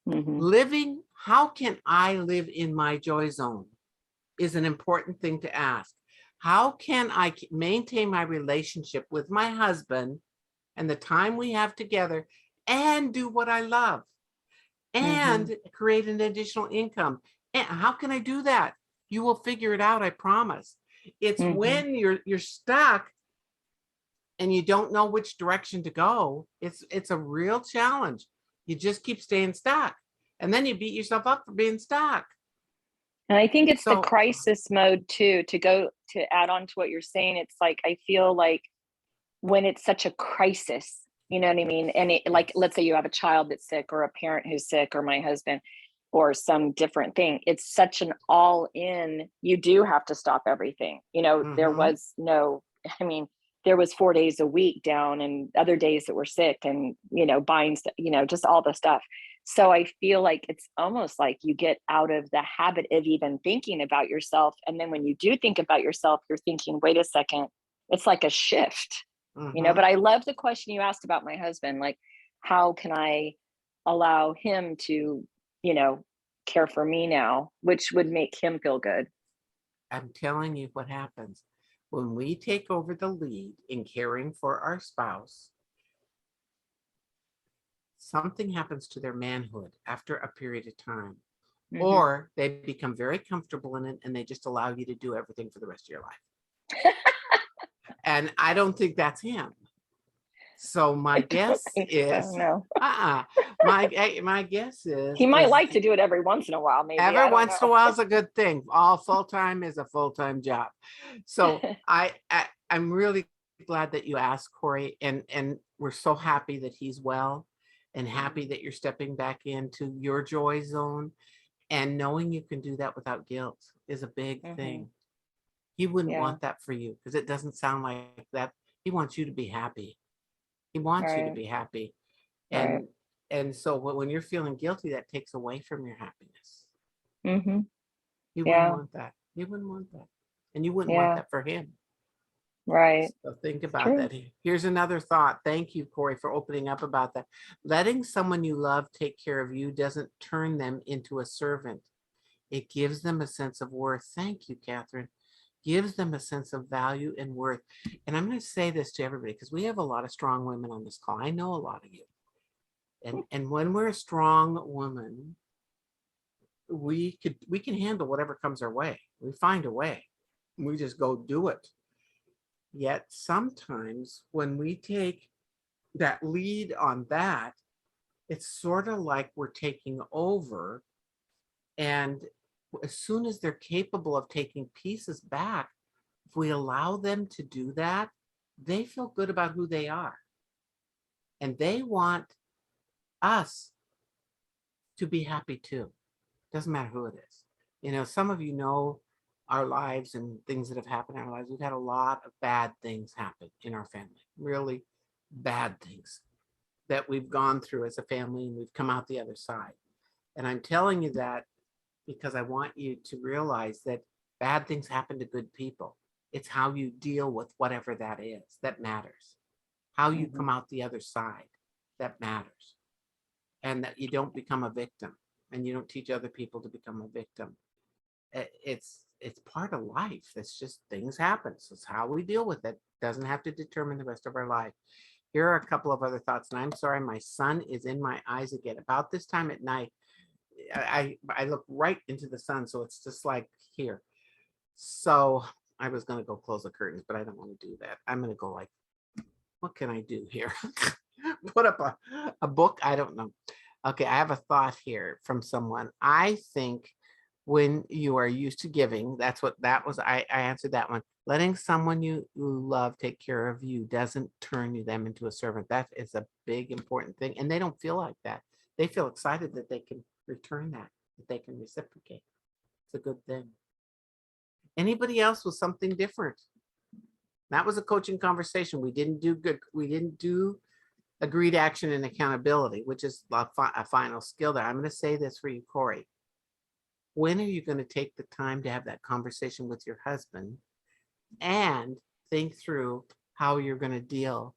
Living, how can I live in my joy zone is an important thing to ask. How can I maintain my relationship with my husband and the time we have together and do what I love and create an additional income? And how can I do that? You will figure it out, I promise. It's when you're stuck and you don't know which direction to go. It's a real challenge. You just keep staying stuck. And then you beat yourself up for being stuck. And I think it's the crisis mode too, to add on to what you're saying. It's like, I feel like when it's such a crisis, you know what I mean? And like, let's say you have a child that's sick or a parent who's sick or my husband or some different thing. It's such an all in, you do have to stop everything. There was there was 4 days a week down and other days that were sick and, buying, just all the stuff. So I feel like it's almost like you get out of the habit of even thinking about yourself. And then when you do think about yourself, you're thinking, wait a second, it's like a shift, but I love the question you asked about my husband. Like, how can I allow him to, care for me now, which would make him feel good? I'm telling you what happens when we take over the lead in caring for our spouse. Something happens to their manhood after a period of time, or they become very comfortable in it and they just allow you to do everything for the rest of your life. And I don't think that's him. So my guess is, my guess is he might like to do it every once in a while. Maybe every once in a while is a good thing. All full-time is a full-time job. So I'm really glad that you asked, Corey, and we're so happy that he's well and happy that you're stepping back into your joy zone, and knowing you can do that without guilt is a big thing. He wouldn't want that for you because it doesn't sound like that. He wants you to be happy. He wants you to be happy. And so when you're feeling guilty, that takes away from your happiness. He wouldn't want that. He wouldn't want that. And you wouldn't want that for him. Right. So think about that. Here's another thought. Thank you, Corey, for opening up about that. Letting someone you love take care of you doesn't turn them into a servant. It gives them a sense of worth. Thank you, Catherine. Gives them a sense of value and worth. And I'm going to say this to everybody because we have a lot of strong women on this call. I know a lot of you. And when we're a strong woman, we can handle whatever comes our way. We find a way. We just go do it. Yet sometimes when we take that lead on that, it's sort of like we're taking over. And as soon as they're capable of taking pieces back, if we allow them to do that, they feel good about who they are. And they want us to be happy too. Doesn't matter who it is. Some of you know our lives and things that have happened in our lives. We've had a lot of bad things happen in our family, really bad things that we've gone through as a family, and we've come out the other side. And I'm telling you that because I want you to realize that bad things happen to good people. It's how you deal with whatever that is that matters. How you come out the other side that matters. And that you don't become a victim, and you don't teach other people to become a victim. It's part of life. It's just things happen. So it's how we deal with it. Doesn't have to determine the rest of our life. Here are a couple of other thoughts, and I'm sorry, my sun is in my eyes again. About this time at night, I look right into the sun, so it's just like here. So I was going to go close the curtains, but I don't want to do that. I'm going to go like, what can I do here? Put up a book. I don't know. Okay, I have a thought here from someone. I think when you are used to giving, that's what that was. I answered that one. Letting someone you love take care of you doesn't turn them into a servant. That is a big, important thing. And they don't feel like that. They feel excited that they can return that they can reciprocate. It's a good thing. Anybody else with something different? That was a coaching conversation. We didn't do good. We didn't do agreed action and accountability, which is a final skill there. I'm going to say this for you, Corey. When are you going to take the time to have that conversation with your husband and think through how you're going to deal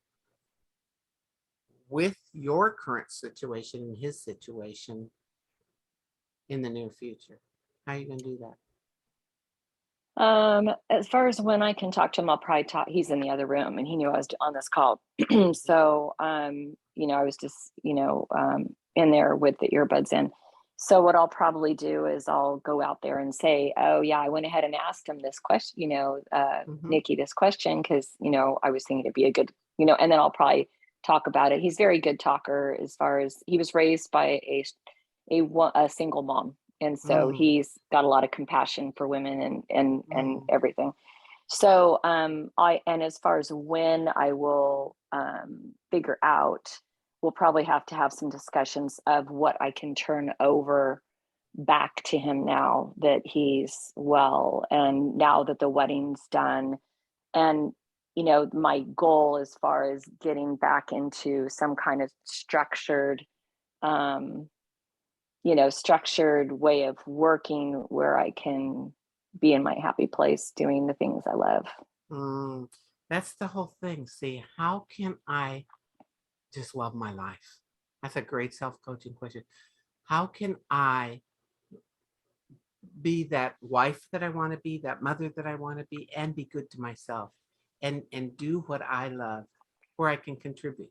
with your current situation and his situation in the near future? How are you going to do that? As far as when I can talk to him, I'll probably talk. He's in the other room, and he knew I was on this call. So, you know, I was just, you know, in there with the earbuds in. So what I'll probably do is I'll go out there and say, oh yeah, I went ahead and asked him this question, you know, Nikki, this question, because, you know, I was thinking it'd be a good, you know, and then I'll probably talk about it. He's a very good talker as far as he was raised by a single mom. And so he's got a lot of compassion for women and everything. So and as far as when I will figure out, we'll probably have to have some discussions of what I can turn over back to him now that he's well and now that the wedding's done. And, you know, my goal as far as getting back into some kind of structured, you know, structured way of working where I can be in my happy place doing the things I love. That's the whole thing. See, how can I just love my life? That's a great self-coaching question. How can I be that wife that I want to be, that mother that I want to be, and be good to myself and do what I love where I can contribute?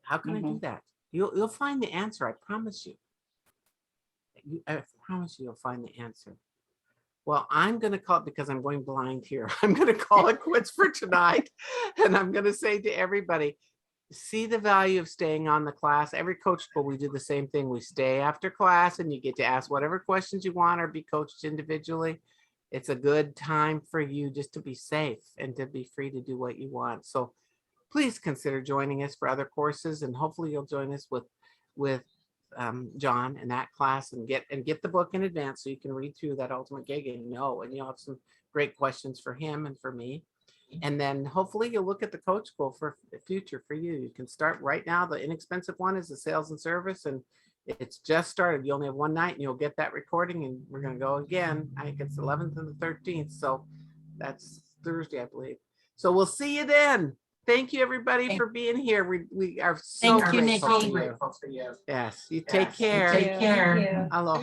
How can I do that? You'll find the answer. I promise you. I promise you'll find the answer. Well, I'm going to call it, because I'm going blind here, I'm going to call it quits for tonight. And I'm going to say to everybody, see the value of staying on the class. Every coach school, we do the same thing. We stay after class and you get to ask whatever questions you want or be coached individually. It's a good time for you just to be safe and to be free to do what you want. So please consider joining us for other courses, and hopefully you'll join us with John in that class and get the book in advance so you can read through that Ultimate Gig and you'll have some great questions for him and for me. And then hopefully you'll look at the coach school for the future for you. You can start right now. The inexpensive one is the sales and service, and it's just started. You only have one night and you'll get that recording, and we're going to go again. I think it's the 11th and the 13th. So that's Thursday, I believe. So we'll see you then. Thank you, everybody, for being here. We are so Thank you, grateful Nikki. for you. Yes, you take care. Thank you. Aloha.